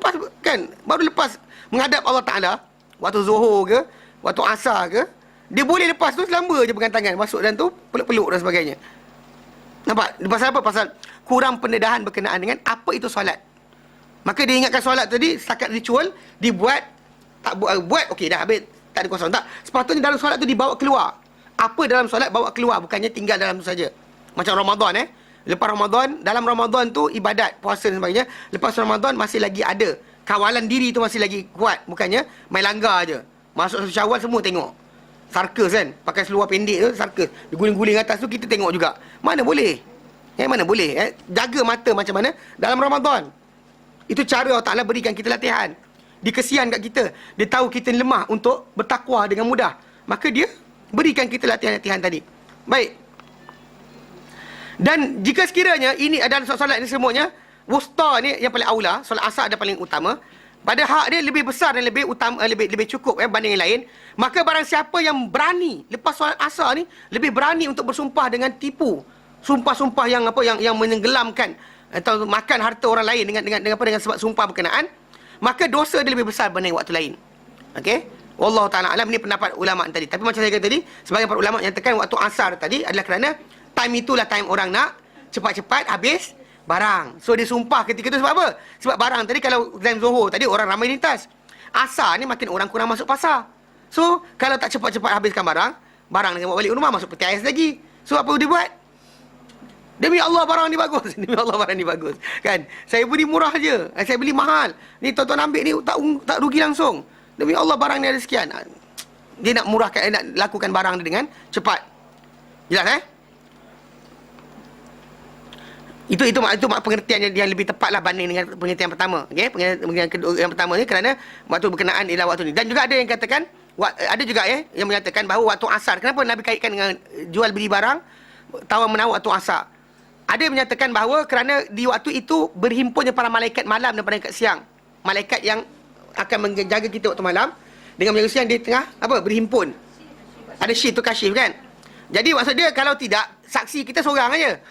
Speaker 1: lepas menghadap Allah Ta'ala waktu zuhur ke, waktu asar ke, dia boleh lepas tu selamba je pegang tangan, masuk dan tu peluk-peluk dan sebagainya. Nampak? Pasal apa? Pasal kurang pendedahan berkenaan dengan apa itu solat. Maka dia ingatkan solat tadi setakat ritual dibuat, tak buat okey dah habis, tak ada kosong. Tak, sepatutnya dalam solat tu dibawa keluar. Apa dalam solat bawa keluar, bukannya tinggal dalam tu saja. Macam Ramadan Lepas Ramadan, dalam Ramadan tu ibadat, puasa dan sebagainya. Lepas Ramadan masih lagi ada. Kawalan diri tu masih lagi kuat. Bukannya main langgar je. Masuk satu Syawal semua tengok. Sarkas kan. Pakai seluar pendek tu, sarkas. Diguling-guling atas tu, kita tengok juga. Mana boleh? Mana boleh? Jaga mata macam mana? Dalam Ramadan. Itu cara Allah Ta'ala berikan kita latihan. Dia kesian kat kita. Dia tahu kita lemah untuk bertakwa dengan mudah. Maka dia berikan kita latihan-latihan tadi. Baik. Dan jika sekiranya ini adalah solat ni semuanya, wusta ni yang paling aula, solat asar adalah paling utama. Pada hak dia lebih besar dan lebih utama, lebih cukup banding yang lain. Maka barang siapa yang berani lepas solat asar ni, lebih berani untuk bersumpah dengan tipu. Sumpah-sumpah yang yang menenggelamkan atau makan harta orang lain dengan sebab sumpah berkenaan, maka dosa dia lebih besar berbanding waktu lain. Okey? Wallahu ta'ala alam, ni pendapat ulama tadi. Tapi macam saya kata tadi, sebagian para ulama nyatakan waktu asar tadi adalah kerana time itulah time orang nak cepat-cepat habis barang. So dia sumpah ketika tu sebab apa? Sebab barang tadi, kalau time Zuhur tadi orang ramai lintas. Asar ni makin orang kurang masuk pasar. So kalau tak cepat-cepat habiskan barang dia bawa balik rumah, masuk peti ais lagi. So apa dia buat? Demi Allah barang ni bagus. Demi Allah barang ni bagus. Kan? Saya beli murah je. Saya beli mahal. Ni tuan-tuan ambil ni tak rugi langsung. Demi Allah barang ni ada sekian. Dia nak murahkan, nak lakukan barang dia dengan cepat. Jelas Itu pengertian yang lebih tepatlah banding dengan pengertian pertama. Okey, pengertian kedua yang pertama ni kerana waktu berkenaan ialah waktu ni. Dan juga ada yang katakan, ada juga yang menyatakan bahawa waktu asar, kenapa Nabi kaitkan dengan jual beli barang tawar menawar waktu asar? Ada yang menyatakan bahawa kerana di waktu itu berhimpunnya para malaikat malam dan malaikat siang. Malaikat yang akan menjaga kita waktu malam dengan menjaga siang, dia tengah berhimpun. Ada syif tu kasyif kan. Jadi maksud dia, kalau tidak, saksi kita seorang aja.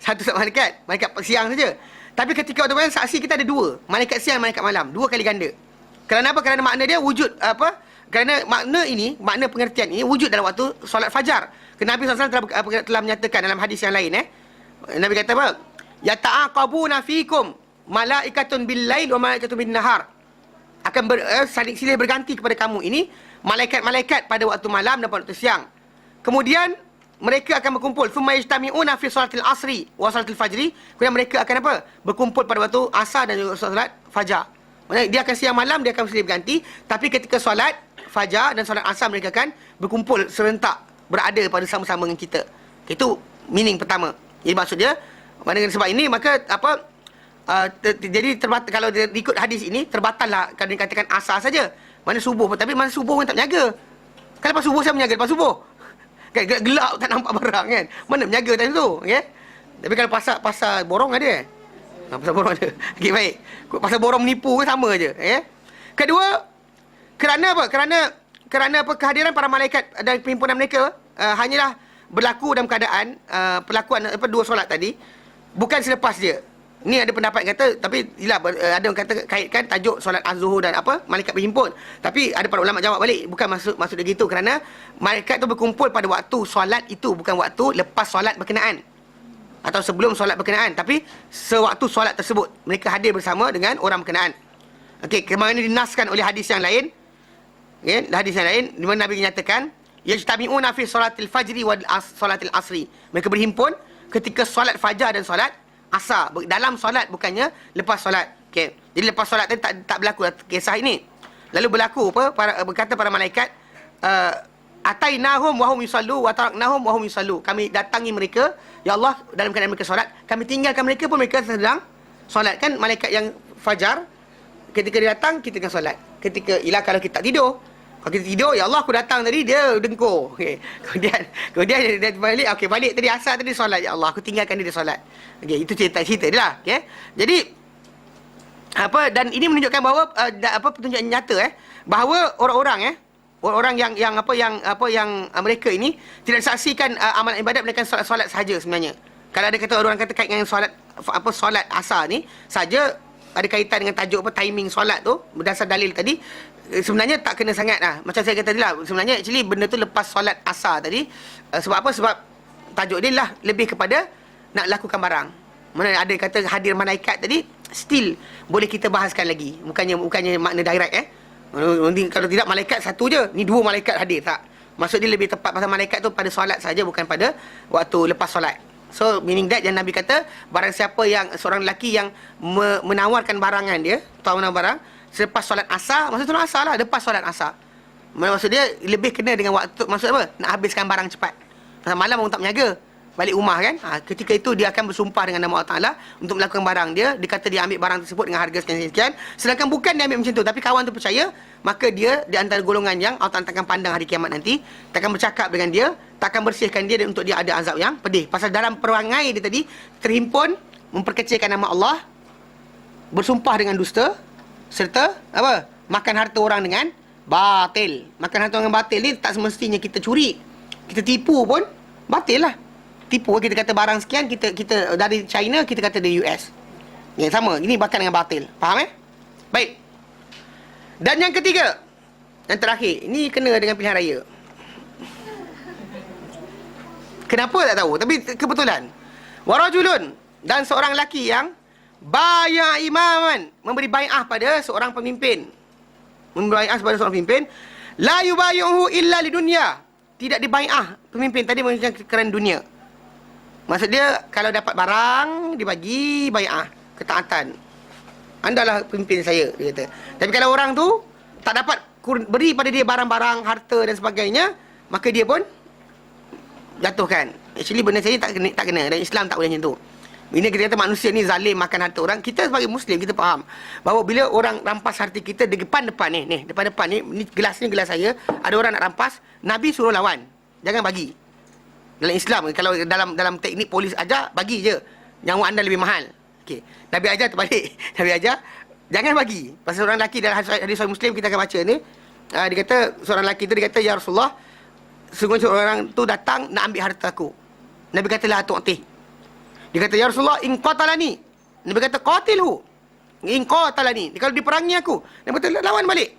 Speaker 1: Satu malaikat siang saja. Tapi ketika waktu malam, saksi kita ada dua. Malaikat siang, malaikat malam. Dua kali ganda. Kerana apa? Kerana makna dia wujud kerana makna pengertian ini wujud dalam waktu solat fajar. Kerana Nabi SAW telah menyatakan dalam hadis yang lain. Nabi kata apa? Yata'aqabuna fikum malaikatun bil lail wa malaikatun bin nahar. Akan silih berganti kepada kamu ini malaikat-malaikat pada waktu malam dan pada waktu siang. Kemudian mereka akan berkumpul, thumma yajtami'una fi salatil asri wa salatil fajri. Kemudian mereka akan berkumpul pada waktu asar dan juga solat fajar. Maksudnya dia akan siang malam, dia akan silih berganti. Tapi ketika solat fajar dan solat asar, mereka akan berkumpul serentak, berada pada sama-sama dengan kita. Itu meaning pertama. Jadi maksud dia, dengan sebab ini maka jadi kalau dia ikut hadis ini, terbatallah kalau dikatakan asar saja. Mana subuh, tapi masa subuh orang tak menjaga. Kan lepas subuh saya menjaga lepas subuh. Kan gelap tak nampak barang kan. Mana menjaga time tu, okey. Tapi kalau pasal borong ada pasal borong ada. Okey, baik. Pasal borong menipu ke sama aje, Kedua, kerana apa? Kerana kehadiran para malaikat dan perhimpunan mereka hanyalah berlaku dalam keadaan perlakuan dua solat tadi, bukan selepas dia. Ni ada pendapat kata, tapi yalah, ada yang kata kaitkan tajuk solat az-zuhur dan malaikat berhimpun. Tapi ada para ulama jawab balik, bukan maksud dia gitu, kerana malaikat tu berkumpul pada waktu solat itu, bukan waktu lepas solat berkenaan atau sebelum solat berkenaan, tapi sewaktu solat tersebut mereka hadir bersama dengan orang berkenaan. Okey, kemarin ini dinaskan oleh hadis yang lain. Hadis yang lain di mana Nabi menyatakan yajtami'una fi salatil fajri wa salatil asri. Mereka berhimpun ketika solat fajar dan solat asar. Dalam solat, bukannya lepas solat. Okey. Jadi lepas solat tadi tak berlaku kisah ini. Lalu berlaku berkata para malaikat, atainahum wa hum yusallu wa taraknahum wa hum yusallu. Kami datangi mereka, ya Allah, dalam keadaan mereka solat. Kami tinggalkan mereka pun mereka sedang solat. Kan malaikat yang fajar, ketika dia datang, kita tengah solat. Kalau kita tak tidur. Kalau kita tidur, ya Allah, aku datang tadi, dia dengkur. Okay. Kemudian dia balik, balik tadi asar tadi solat, ya Allah, aku tinggalkan dia solat. Okay, itu cerita dia lah. Okay. Jadi dan ini menunjukkan bahawa petunjuk nyata bahawa orang yang mereka ini tidak saksikan amalan ibadat, mereka solat sahaja sebenarnya. Kalau ada orang kata kait dengan solat solat asar ni saja, ada kaitan dengan tajuk timing solat tu berdasar dalil tadi, sebenarnya tak kena sangat lah. Macam saya kata tadi lah, sebenarnya actually benda tu lepas solat asar tadi. Sebab apa? Sebab tajuk dia lah lebih kepada nak lakukan barang. Mana ada kata hadir malaikat tadi, still boleh kita bahaskan lagi. Bukannya makna direct kalau tidak malaikat satu je, ni dua malaikat hadir, tak. Maksud dia lebih tepat pasal malaikat tu pada solat saja, bukan pada waktu lepas solat. So meaning that yang Nabi kata, barang siapa yang seorang lelaki yang menawarkan barangan dia, tawar barang selepas solat asar, maksud solat asar lah, lepas solat asar. Maksud dia lebih kena dengan waktu, maksud apa? Nak habiskan barang cepat. Pasal malam orang tak menjaga, balik rumah kan. Ketika itu dia akan bersumpah dengan nama Allah Ta'ala untuk melakukan barang dia. Dia kata dia ambil barang tersebut dengan harga sekian-sekian. Sedangkan bukan dia ambil macam tu, tapi kawan tu percaya, maka dia di antara golongan yang Allah Ta'ala takkan pandang hari kiamat nanti, takkan bercakap dengan dia, takkan bersihkan dia, dan untuk dia ada azab yang pedih. Pasal dalam perangai dia tadi terhimpun memperkecilkan nama Allah, bersumpah dengan dusta, serta apa? Makan harta orang dengan batil. Makan harta orang dengan batil ni tak semestinya kita curi, kita tipu pun batil lah. Tipu, kita kata barang sekian, kita dari China, kita kata dari US. Yang sama, ini bahkan dengan batil. Faham Baik. Dan yang ketiga, yang terakhir, ini kena dengan pilihan raya. Kenapa tak tahu, tapi kebetulan. Warajulun, dan seorang lelaki yang baya' imaman, memberi bai'ah pada seorang pemimpin. Memberi bai'ah pada seorang pemimpin. La yubayuhu illa lidunya. Tidak dibai'ah pemimpin tadi menunjukkan kerana dunia. Maksud dia, kalau dapat barang, dibagi bai'ah, ketaatan. Andalah pemimpin saya, dia kata. Tapi kalau orang tu tak dapat beri pada dia barang-barang, harta dan sebagainya, maka dia pun jatuhkan. Actually benda saya tak kena. Dan Islam tak boleh macam tu. Bila kita kata manusia ni zalim makan harta orang, kita sebagai Muslim, kita faham bahawa bila orang rampas harta kita di depan-depan ni, depan-depan ni gelas gelas saya, ada orang nak rampas, Nabi suruh lawan. Jangan bagi. Dalam Islam, kalau dalam teknik polis ajar, bagi je. Nyawa anda lebih mahal. Okey. Nabi ajar terbalik. Nabi ajar, jangan bagi. Pasal seorang lelaki dalam hadis Muslim, kita akan baca ni. Dia kata, seorang lelaki tu, dia kata, Ya Rasulullah, sungguh seorang tu datang nak ambil harta aku. Nabi kata, La tu'tih. Dia kata, Ya Rasulullah, in qatalani. Nabi kata, qatilhu. In qatalani. Kalau diperangi aku. Nabi kata, lawan balik.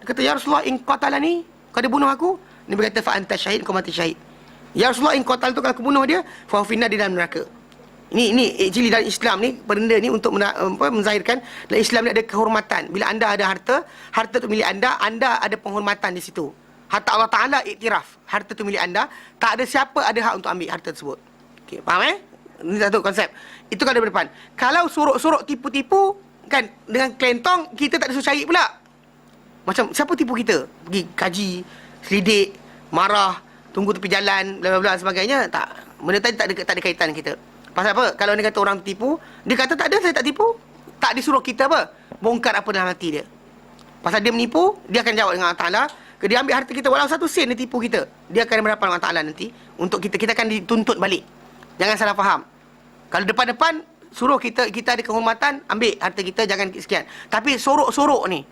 Speaker 1: Dia kata, Ya Rasulullah, in qatalani. Kau dia bunuh aku. Nabi kata, fa anta syahid, kau mati syahid. Ya Rasulullah, in qatal tu kalau aku bunuh dia, fa finna di dalam neraka. Ini actually dalam Islam ni, benda ni untuk menzahirkan dalam Islam ni ada kehormatan. Bila anda ada harta tu milik anda ada penghormatan di situ. Hatta Allah Ta'ala iktiraf, harta tu milik anda, tak ada siapa ada hak untuk ambil harta tersebut. Okey, faham Ini satu konsep. Itu kalau depan. Kalau sorok-sorok tipu-tipu kan dengan kelentong, kita tak ada suruh cari pula. Macam siapa tipu kita? Pergi kaji, selidik, marah, tunggu tepi jalan, bla bla bla sebagainya. Tak. Benda tadi tak ada kaitan dengan kita. Pasal apa? Kalau dia kata orang tipu, dia kata tak ada, saya tak tipu. Tak disuruh kita apa? Bongkar apa dalam hati dia. Pasal dia menipu, dia akan jawab dengan Allah Ta'ala. Dia ambil harta kita, walau satu sen dia tipu kita, dia akan mendapat Allah Ta'ala nanti. Untuk kita akan dituntut balik. Jangan salah faham. Kalau depan-depan, suruh kita ada kehormatan, ambil harta kita, jangan sekian. Tapi sorok-sorok ni,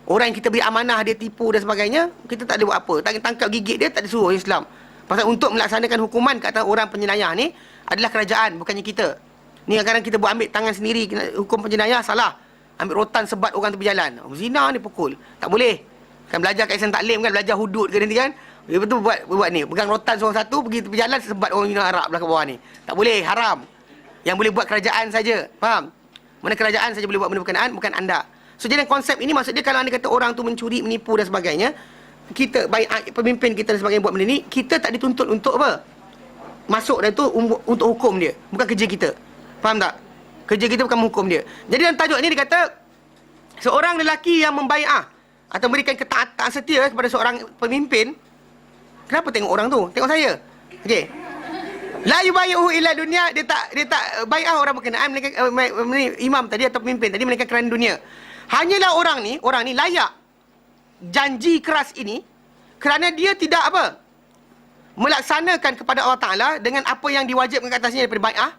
Speaker 1: orang yang kita beri amanah, dia tipu dan sebagainya, kita tak ada buat apa. Tak tangkap gigit dia, tak disuruh Islam. Pasal untuk melaksanakan hukuman ke atas orang penjenayah ni, adalah kerajaan, bukannya kita. Ni kadang-kadang kita buat ambil tangan sendiri, hukum penjenayah, salah. Ambil rotan sebat orang tepi jalan. Zina ni pukul. Tak boleh. Kan belajar kat Islam Taklim kan, belajar hudud ke nanti kan. Dia betul buat ni. Pegang rotan seorang satu, pergi tepi jalan, sebat orang Zina Arab belah ke bawah ni. Tak boleh, haram. Yang boleh buat kerajaan saja. Faham? Mana kerajaan saja boleh buat benda berkenaan, bukan anda. So jadi konsep ini maksud dia, kalau anda kata orang tu mencuri, menipu dan sebagainya, kita baik pemimpin kita dan sebagainya buat benda ni, kita tak dituntut untuk apa? Masuk dan tu untuk hukum dia, bukan kerja kita. Faham tak? Kerja kita bukan menghukum dia. Jadi dalam tajuk ni dia kata, seorang lelaki yang membai'ah atau memberikan ketaatan setia kepada seorang pemimpin. Kenapa tengok orang tu? Tengok saya. Okey. La yubayuhu illa dunya, dia tak bai'ah orang berkenaan imam tadi atau pemimpin tadi melainkan kerana dunia. Hanyalah orang ni layak janji keras ini kerana dia tidak apa? Melaksanakan kepada Allah Ta'ala dengan apa yang diwajibkan ke atasnya daripada bai'ah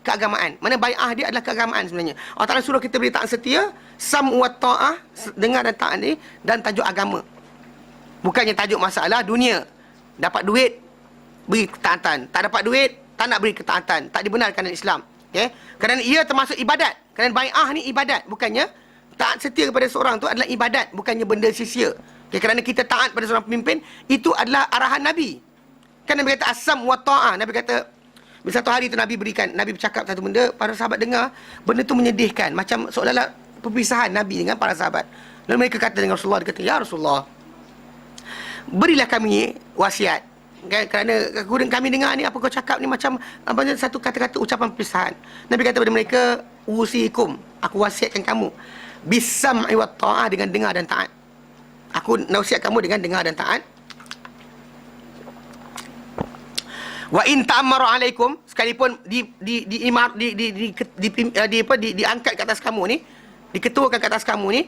Speaker 1: keagamaan. Mana bai'ah dia adalah keagamaan sebenarnya. Allah Ta'ala suruh kita beri taat setia, sam'u wa ta'ah, dengar dan taat ni, dan tajuk agama. Bukannya tajuk masalah dunia. Dapat duit, beri ketaatan. Tak dapat duit, tak nak beri ketaatan. Tak dibenarkan dalam Islam. Okay? Kerana ia termasuk ibadat. Kerana bai'ah ni ibadat. Bukannya taat setia kepada seorang tu adalah ibadat. Bukannya benda sia-sia. Okay? Kerana kita taat pada seorang pemimpin, itu adalah arahan Nabi. Kan Nabi kata asam wa ta'ah. Nabi kata, bila satu hari tu Nabi bercakap satu benda, para sahabat dengar, benda tu menyedihkan. Macam seolah-olah perpisahan Nabi dengan para sahabat. Lalu mereka kata dengan Rasulullah, dia kata, Ya Rasulullah, berilah kami wasiat. kan, kerana kami dengar ni apa kau cakap ni macam apa satu kata-kata ucapan perpisahan. Nabi kata kepada mereka, usikum, aku wasiatkan kamu bisam'i wa ta'ah, dengan dengar dan taat. Aku nasihat kamu dengan dengar dan taat. Wa in ta'ammaru alaikum, sekalipun diangkat ke atas kamu ni, diketuakan ke atas kamu ni,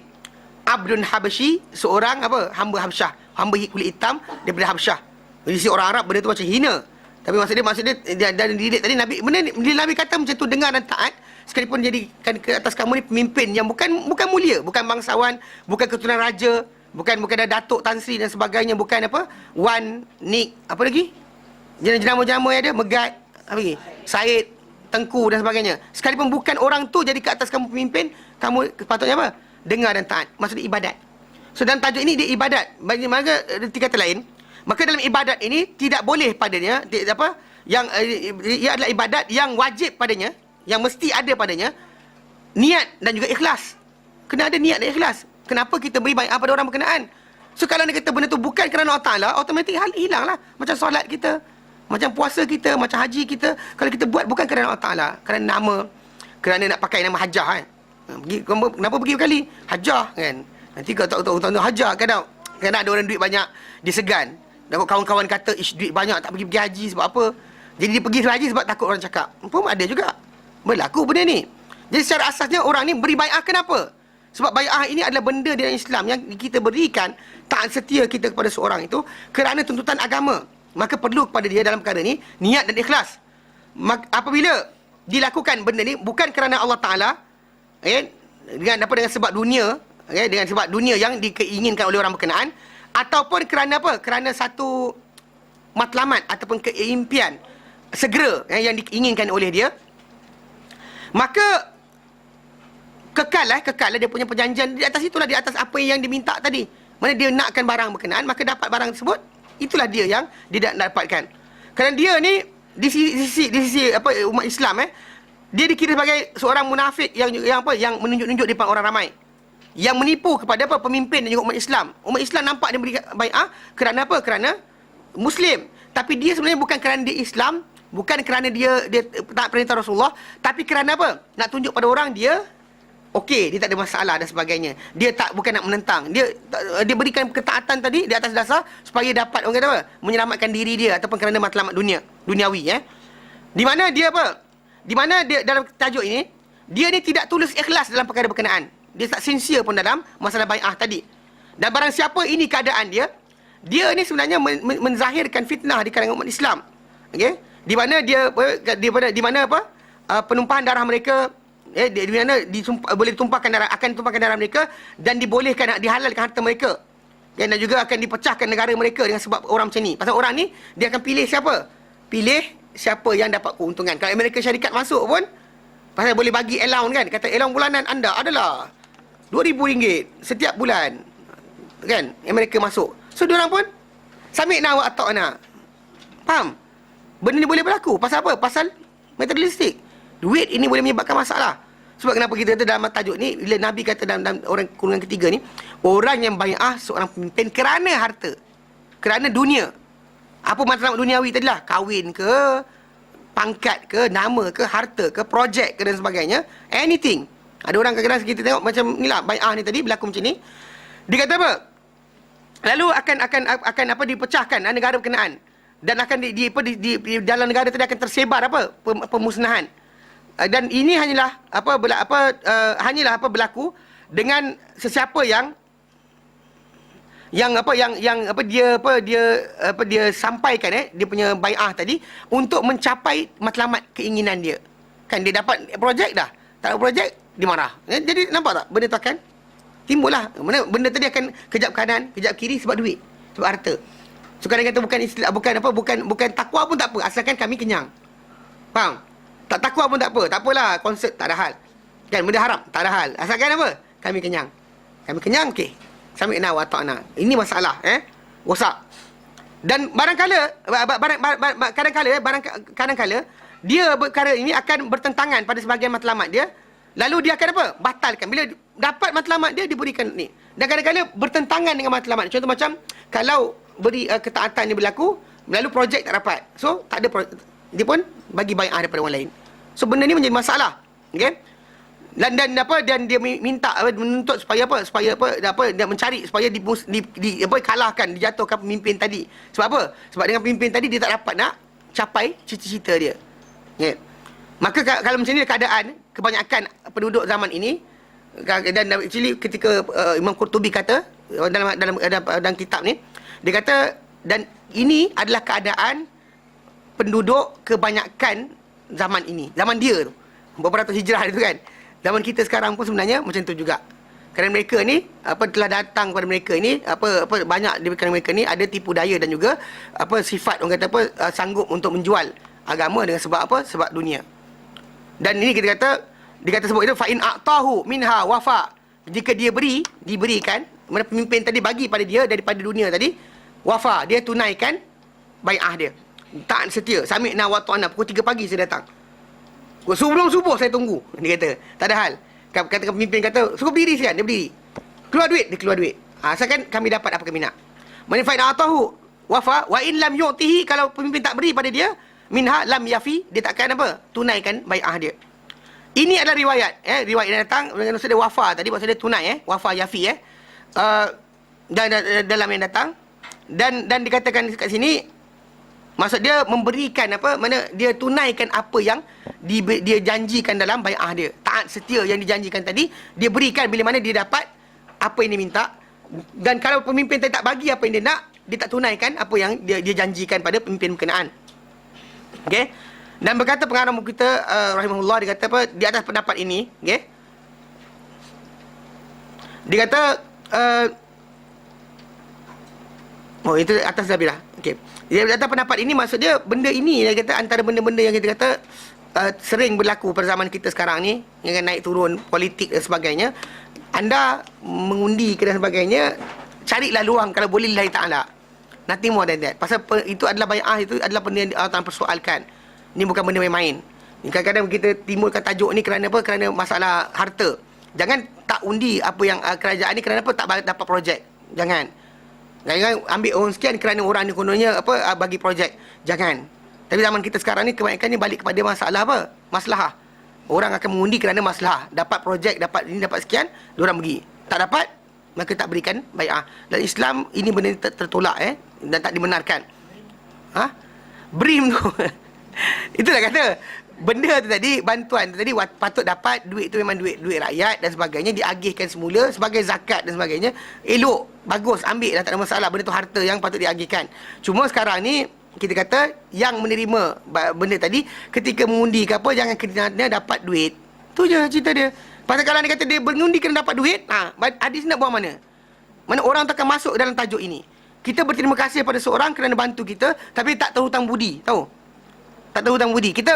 Speaker 1: abdun habsyi, seorang apa, hamba Habsyah, hamba kulit hitam daripada Habsyah. Jadi si orang Arab benda tu macam hina. Tapi maksud dia dan didik tadi Nabi kata macam tu, dengar dan taat, sekalipun jadikan ke atas kamu ni pemimpin yang bukan mulia, bukan bangsawan, bukan keturunan raja, bukan ada datuk, tan sri dan sebagainya, bukan apa, wan, nik, apa lagi? Jenama-jenama yang ada, Megat, apa lagi? Said, Tengku dan sebagainya. Sekalipun bukan orang tu jadi ke atas kamu pemimpin, kamu sepatutnya apa? Dengar dan taat. Maksudnya ibadat. So dalam tajuk ini dia ibadat. Bagi mana tiga kata lain, maka dalam ibadat ini tidak boleh padanya apa yang ia adalah ibadat yang wajib padanya, yang mesti ada padanya niat dan juga ikhlas. Kena ada niat dan ikhlas. Kenapa kita beri bai'ah pada orang berkenaan? So kalau dia kata benda tu bukan kerana Allah Ta'ala, automatik hilanglah. Macam solat kita, macam puasa kita, macam haji kita, kalau kita buat bukan kerana Allah Ta'ala, kerana nama, kerana nak pakai nama hajah kan. Kenapa pergi berkali? Hajah kan. Nanti kau tahu hajah kadang ada orang duit banyak, dia segan. Dan kawan-kawan kata, duit banyak tak pergi haji sebab apa? Jadi dia pergi haji sebab takut orang cakap. Pun ada juga. Berlaku benda ni. Jadi secara asasnya orang ni beri bai'ah kenapa? Sebab bai'ah ini adalah benda dalam Islam yang kita berikan taat setia kita kepada seorang itu kerana tuntutan agama. Maka perlu kepada dia dalam perkara ni niat dan ikhlas. Apabila dilakukan benda ni bukan kerana Allah Ta'ala, dengan sebab dunia, dengan sebab dunia yang diinginkan oleh orang berkenaan, ataupun kerana apa? Kerana satu matlamat ataupun keimpian segera yang diinginkan oleh dia, maka kekal dia punya perjanjian di atas itulah, di atas apa yang diminta tadi. Mana dia nakkan barang berkenaan, maka dapat barang tersebut, itulah dia yang dia dapatkan. Kerana dia ni di sisi apa umat Islam dia dikira sebagai seorang munafik yang menunjuk-nunjuk di depan orang ramai, yang menipu kepada apa pemimpin dan juga umat Islam. Umat Islam nampak dia beri bai'ah kerana apa? Kerana Muslim. Tapi dia sebenarnya bukan kerana dia Islam, bukan kerana dia tak perintah Rasulullah, tapi kerana apa? Nak tunjuk pada orang dia okey, dia tak ada masalah dan sebagainya. Dia bukan nak menentang. Dia berikan ketaatan tadi di atas dasar supaya dapat orang kata apa? Menyelamatkan diri dia ataupun kerana matlamat duniawi Di mana dia apa? Di mana dia dalam tajuk ini, dia ni tidak tulus ikhlas dalam perkara berkenaan. Dia tak sincere pun dalam masalah bai'ah tadi. Dan barang siapa ini keadaan dia ni sebenarnya menzahirkan fitnah di kalangan umat Islam. Okey? Di mana di mana apa? Penumpahan darah mereka di mana boleh ditumpahkan darah, akan ditumpahkan darah mereka dan dibolehkan, dihalalkan harta mereka. Dan juga akan dipecahkan negara mereka dengan sebab orang macam ni. Pasal orang ni dia akan pilih siapa? Pilih siapa yang dapat keuntungan. Kalau Amerika Syarikat masuk pun, pasal boleh bagi allowance kan, kata allowance bulanan anda adalah RM2,000 setiap bulan. Kan? Amerika masuk. So diorang pun sami'na wa ata'na. Faham? Benda ni boleh berlaku. Pasal apa? Pasal materialistik. Duit ini boleh menyebabkan masalah. Sebab kenapa kita kata dalam tajuk ni, bila Nabi kata dalam orang golongan ketiga ni, orang yang bai'ah seorang pemimpin kerana harta, kerana dunia. Apa matlamat duniawi tadilah, kahwin ke, pangkat ke, nama ke, harta ke, projek ke dan sebagainya, anything. Ada orang kadang-kadang kita tengok macam ni lah, bai'ah ni tadi berlaku macam ni. Dia kata apa? Lalu akan apa dipecahkan negara berkenaan, dan akan di dalam negara tadi akan tersebar apa pemusnahan. Dan ini hanyalah hanyalah berlaku dengan sesiapa yang dia sampaikan dia punya bai'ah tadi untuk mencapai matlamat keinginan dia. Kan dia dapat projek dah, tak ada projek dimarah. Jadi nampak tak benda tu akan timbullah. Benda tadi akan kejap kanan, kejap kiri sebab duit, sebab harta. So kadang-kadang bukan takwa pun tak apa, asalkan kami kenyang. Faham? Tak takwa pun tak apa. Tak apalah, konsert tak ada hal. Kan, benda haram tak ada hal. Asalkan apa? Kami kenyang. Kami kenyang, okey. Sami'na wa ata'na. Ini masalah, rosak. Dan kadang-kala dia perkara ini akan bertentangan pada sebahagian matlamat dia. Lalu dia akan apa? Batalkan. Bila dapat matlamat dia, diberikan ni. Dan kadang-kadang bertentangan dengan matlamat. Contoh macam, kalau beri ketaatan ni berlaku, Lalu projek tak dapat. So, tak ada dia pun bagi bai'ah daripada orang lain. So, benda ni menjadi masalah. Okey? Dan dia minta menuntut supaya dia mencari supaya kalahkan, dijatuhkan pemimpin tadi. Sebab apa? Sebab dengan pemimpin tadi dia tak dapat nak capai cita-cita dia. Okay. Maka kalau macam ni keadaan kebanyakan penduduk zaman ini, dan actually ketika Imam Qurtubi kata dalam kitab ni, dia kata, dan ini adalah keadaan penduduk kebanyakan zaman ini, zaman dia tu, beberapa ratus hijrah itu kan. Zaman kita sekarang pun sebenarnya macam tu juga. Kerana mereka ni telah datang kepada mereka ni banyak daripada mereka ni ada tipu daya dan juga sifat orang kata sanggup untuk menjual agama dengan sebab apa? Sebab dunia. Dan ini kita kata sebut itu fa in a'tahu minha wafa. Jika dia diberikan, mana pemimpin tadi bagi pada dia daripada dunia tadi, wafa, dia tunaikan bai'ah dia. Taat setia, sami'na wa ta'na, pukul 3 pagi saya datang. Sebelum subuh saya tunggu. Dia kata, tak ada hal. Kata pemimpin kata, suruh berdiri sekian, dia berdiri. Keluar duit, dia keluar duit. Asalkan kami dapat apa kami nak. Man fa in a'tahu wafa wa in lam yu'tihi, kalau pemimpin tak beri pada dia, minha lam yafi, dia takkan apa? Tunaikan bai'ah dia. Ini adalah riwayat, riwayat yang datang dengan maksud dia wafa tadi, maksud dia tunai, wafa yafi, dalam yang datang, dan dikatakan kat sini, maksud dia memberikan mana dia tunaikan apa yang dia janjikan dalam bai'ah dia. Taat setia yang dijanjikan tadi, dia berikan bila mana dia dapat apa yang dia minta. Dan kalau pemimpin tadi tak bagi apa yang dia nak, dia tak tunaikan apa yang dia janjikan pada pemimpin berkenaan. Okey. Dan berkata pengarang buku kita rahimahullah, dia kata di atas pendapat ini, okey. Dia kata itu atas Nabi lah. Okey. Dia kata pendapat ini, maksud dia benda ini, dia kata antara benda-benda yang kita kata sering berlaku pada zaman kita sekarang ni, dengan naik turun politik dan sebagainya. Anda mengundi dan sebagainya, carilah luang kalau boleh lillahi ta'ala. Nothing more than that. Pasal itu adalah bai'ah, itu adalah benda yang Allah persoalkan. Ini bukan benda main-main. Kadang-kadang kita timbulkan tajuk ni kerana apa? Kerana masalah harta. Jangan tak undi apa yang kerajaan ni kerana apa? Tak dapat projek. Jangan ambil orang sekian kerana orang ni kononnya bagi projek. Jangan. Tapi zaman kita sekarang ni kebanyakan ni balik kepada masalah apa? Maslahah. Orang akan mengundi kerana masalah. Dapat projek, dapat ini, dapat sekian, diorang pergi. Tak dapat, maka tak berikan bai'ah. Dan Islam ini benda tertolak dan tak dibenarkan. Brim tu. Itulah kata benda tu tadi, bantuan tu tadi patut dapat, duit tu memang duit rakyat dan sebagainya, diagihkan semula sebagai zakat dan sebagainya. Elok, bagus, ambil lah, tak ada masalah. Benda tu harta yang patut diagihkan. Cuma sekarang ni kita kata yang menerima benda tadi ketika mengundi ke apa, jangan kena dapat duit. Tu je cerita dia. Pasal kalau dia kata dia mengundi kena dapat duit, hadis nak buang mana? Mana orang takkan masuk dalam tajuk ini. Kita berterima kasih pada seorang kerana bantu kita, tapi tak tahu hutang budi, tahu? Tak tahu hutang budi. Kita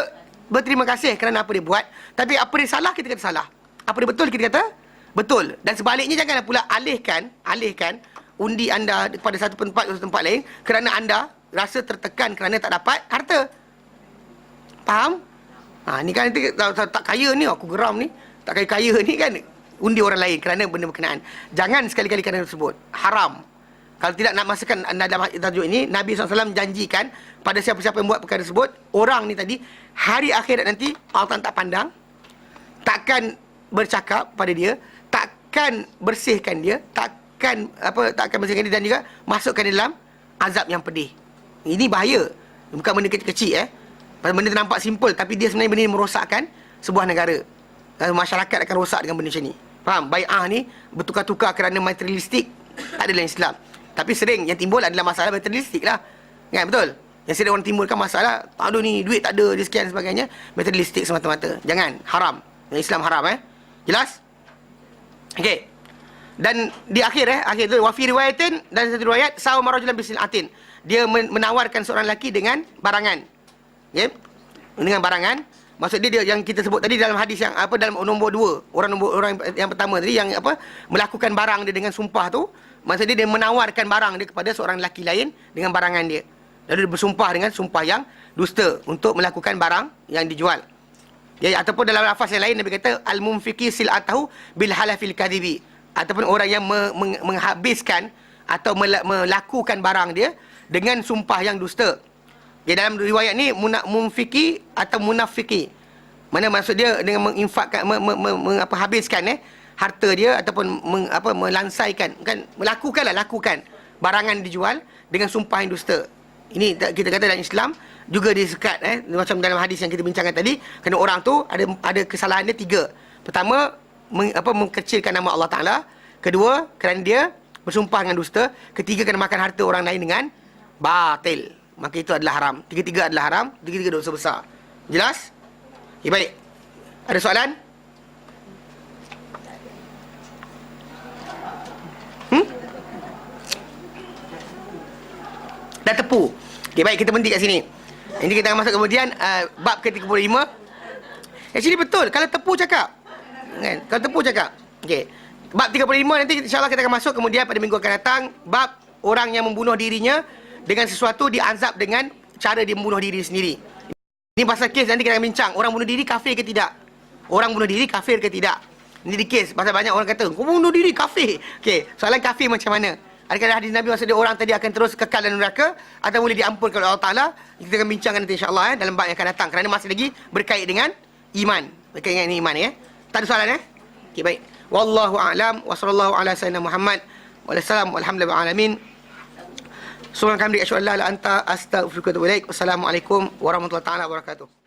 Speaker 1: berterima kasih kerana apa dia buat, tapi apa dia salah, kita kata salah. Apa dia betul, kita kata betul. Dan sebaliknya, janganlah pula alihkan undi anda kepada satu tempat ke satu tempat lain kerana anda rasa tertekan kerana tak dapat harta. Faham? Ni kan nanti tak kaya ni, aku geram ni, tak kaya ni kan, undi orang lain kerana benda berkenaan. Jangan sekali-kali kerana tersebut. Haram. Kalau tidak nak masukkan anda dalam tajuk ini, Nabi SAW janjikan pada siapa-siapa yang buat perkara tersebut, orang ni tadi, hari akhirat nanti, Allah tak pandang, takkan bercakap pada dia, takkan bersihkan dia, takkan bersihkan dia, dan juga masukkan dia dalam azab yang pedih. Ini bahaya. Bukan benda kecil-kecil. Benda tu nampak simple, tapi dia sebenarnya benda yang merosakkan sebuah negara. Masyarakat akan rosak dengan benda macam ni. Faham? Bai'ah ni bertukar-tukar kerana materialistik, tak ada dalam Islam. Tapi sering yang timbul adalah masalah materialistik lah. Kan, betul? Yang sering orang timbulkan masalah, tak ada ni, duit tak ada, dia sekian sebagainya. Materialistik semata-mata. Jangan. Haram. Yang Islam haram. Jelas? Okey. Dan di akhir tu, wafi riwayatin, dan satu riwayat, sawma rajulan bisil'atin. Dia menawarkan seorang lelaki dengan barangan. Okay? Dengan barangan. Maksud dia yang kita sebut tadi dalam hadis yang dalam nombor 2. Orang yang pertama tadi yang melakukan barang dia dengan sumpah tu. Maksud dia menawarkan barang dia kepada seorang lelaki lain dengan barangan dia. Lalu dia bersumpah dengan sumpah yang dusta untuk melakukan barang yang dijual. Ataupun dalam lafaz yang lain Nabi kata al-munfiqi sil'atahu bil halafil kadhibi. Ataupun orang yang menghabiskan atau melakukan barang dia dengan sumpah yang dusta. Dalam riwayat ni munfiki atau munafiki. Mana maksud dia dengan menginfakkan habiskan harta dia ataupun melansaikan, kan, lakukan barangan dijual dengan sumpah yang dusta. Ini kita kata dalam Islam juga disekat macam dalam hadis yang kita bincangkan tadi, kerana orang tu ada kesalahan dia 3. Pertama, mengkecilkan nama Allah Taala. Kedua, kerana dia bersumpah dengan dusta. Ketiga, kerana makan harta orang lain dengan batil. Maka itu adalah haram. Tiga-tiga adalah haram, tiga-tiga dosa besar. Jelas? Okay, baik. Ada soalan? Dah tepu. Okay, baik, kita berhenti kat sini. Ini kita akan masuk kemudian bab ke-35. Actually betul, kalau tepu cakap. Kan? Kalau tepu cakap. Okey. Bab 35 nanti insya-Allah kita akan masuk kemudian pada minggu akan datang, bab orang yang membunuh dirinya dengan sesuatu diazab dengan cara dia membunuh diri sendiri. Ini pasal kes nanti kita akan bincang, orang bunuh diri kafir ke tidak? Orang bunuh diri kafir ke tidak? Ini di kes pasal banyak orang kata, "Kau bunuh diri kafir." Okey, soalan kafir macam mana? Adakah hadis Nabi maksud dia orang tadi akan terus kekal dalam neraka atau boleh diampunkan oleh Allah Taala? Kita akan bincangkan nanti insya-Allah dalam bab yang akan datang, kerana masih lagi berkait dengan iman. Berkait dengan iman Tak ada soalan Okey, baik. Wallahu a'lam wa sallallahu ala sayyidina Muhammad wa sallam walhamdulillahi alamin. Subhanaka hamdika asyhadu an la ilaha illa anta astaghfiruka wa atubu ilaik. Wassalamualaikum warahmatullahi taala wabarakatuh.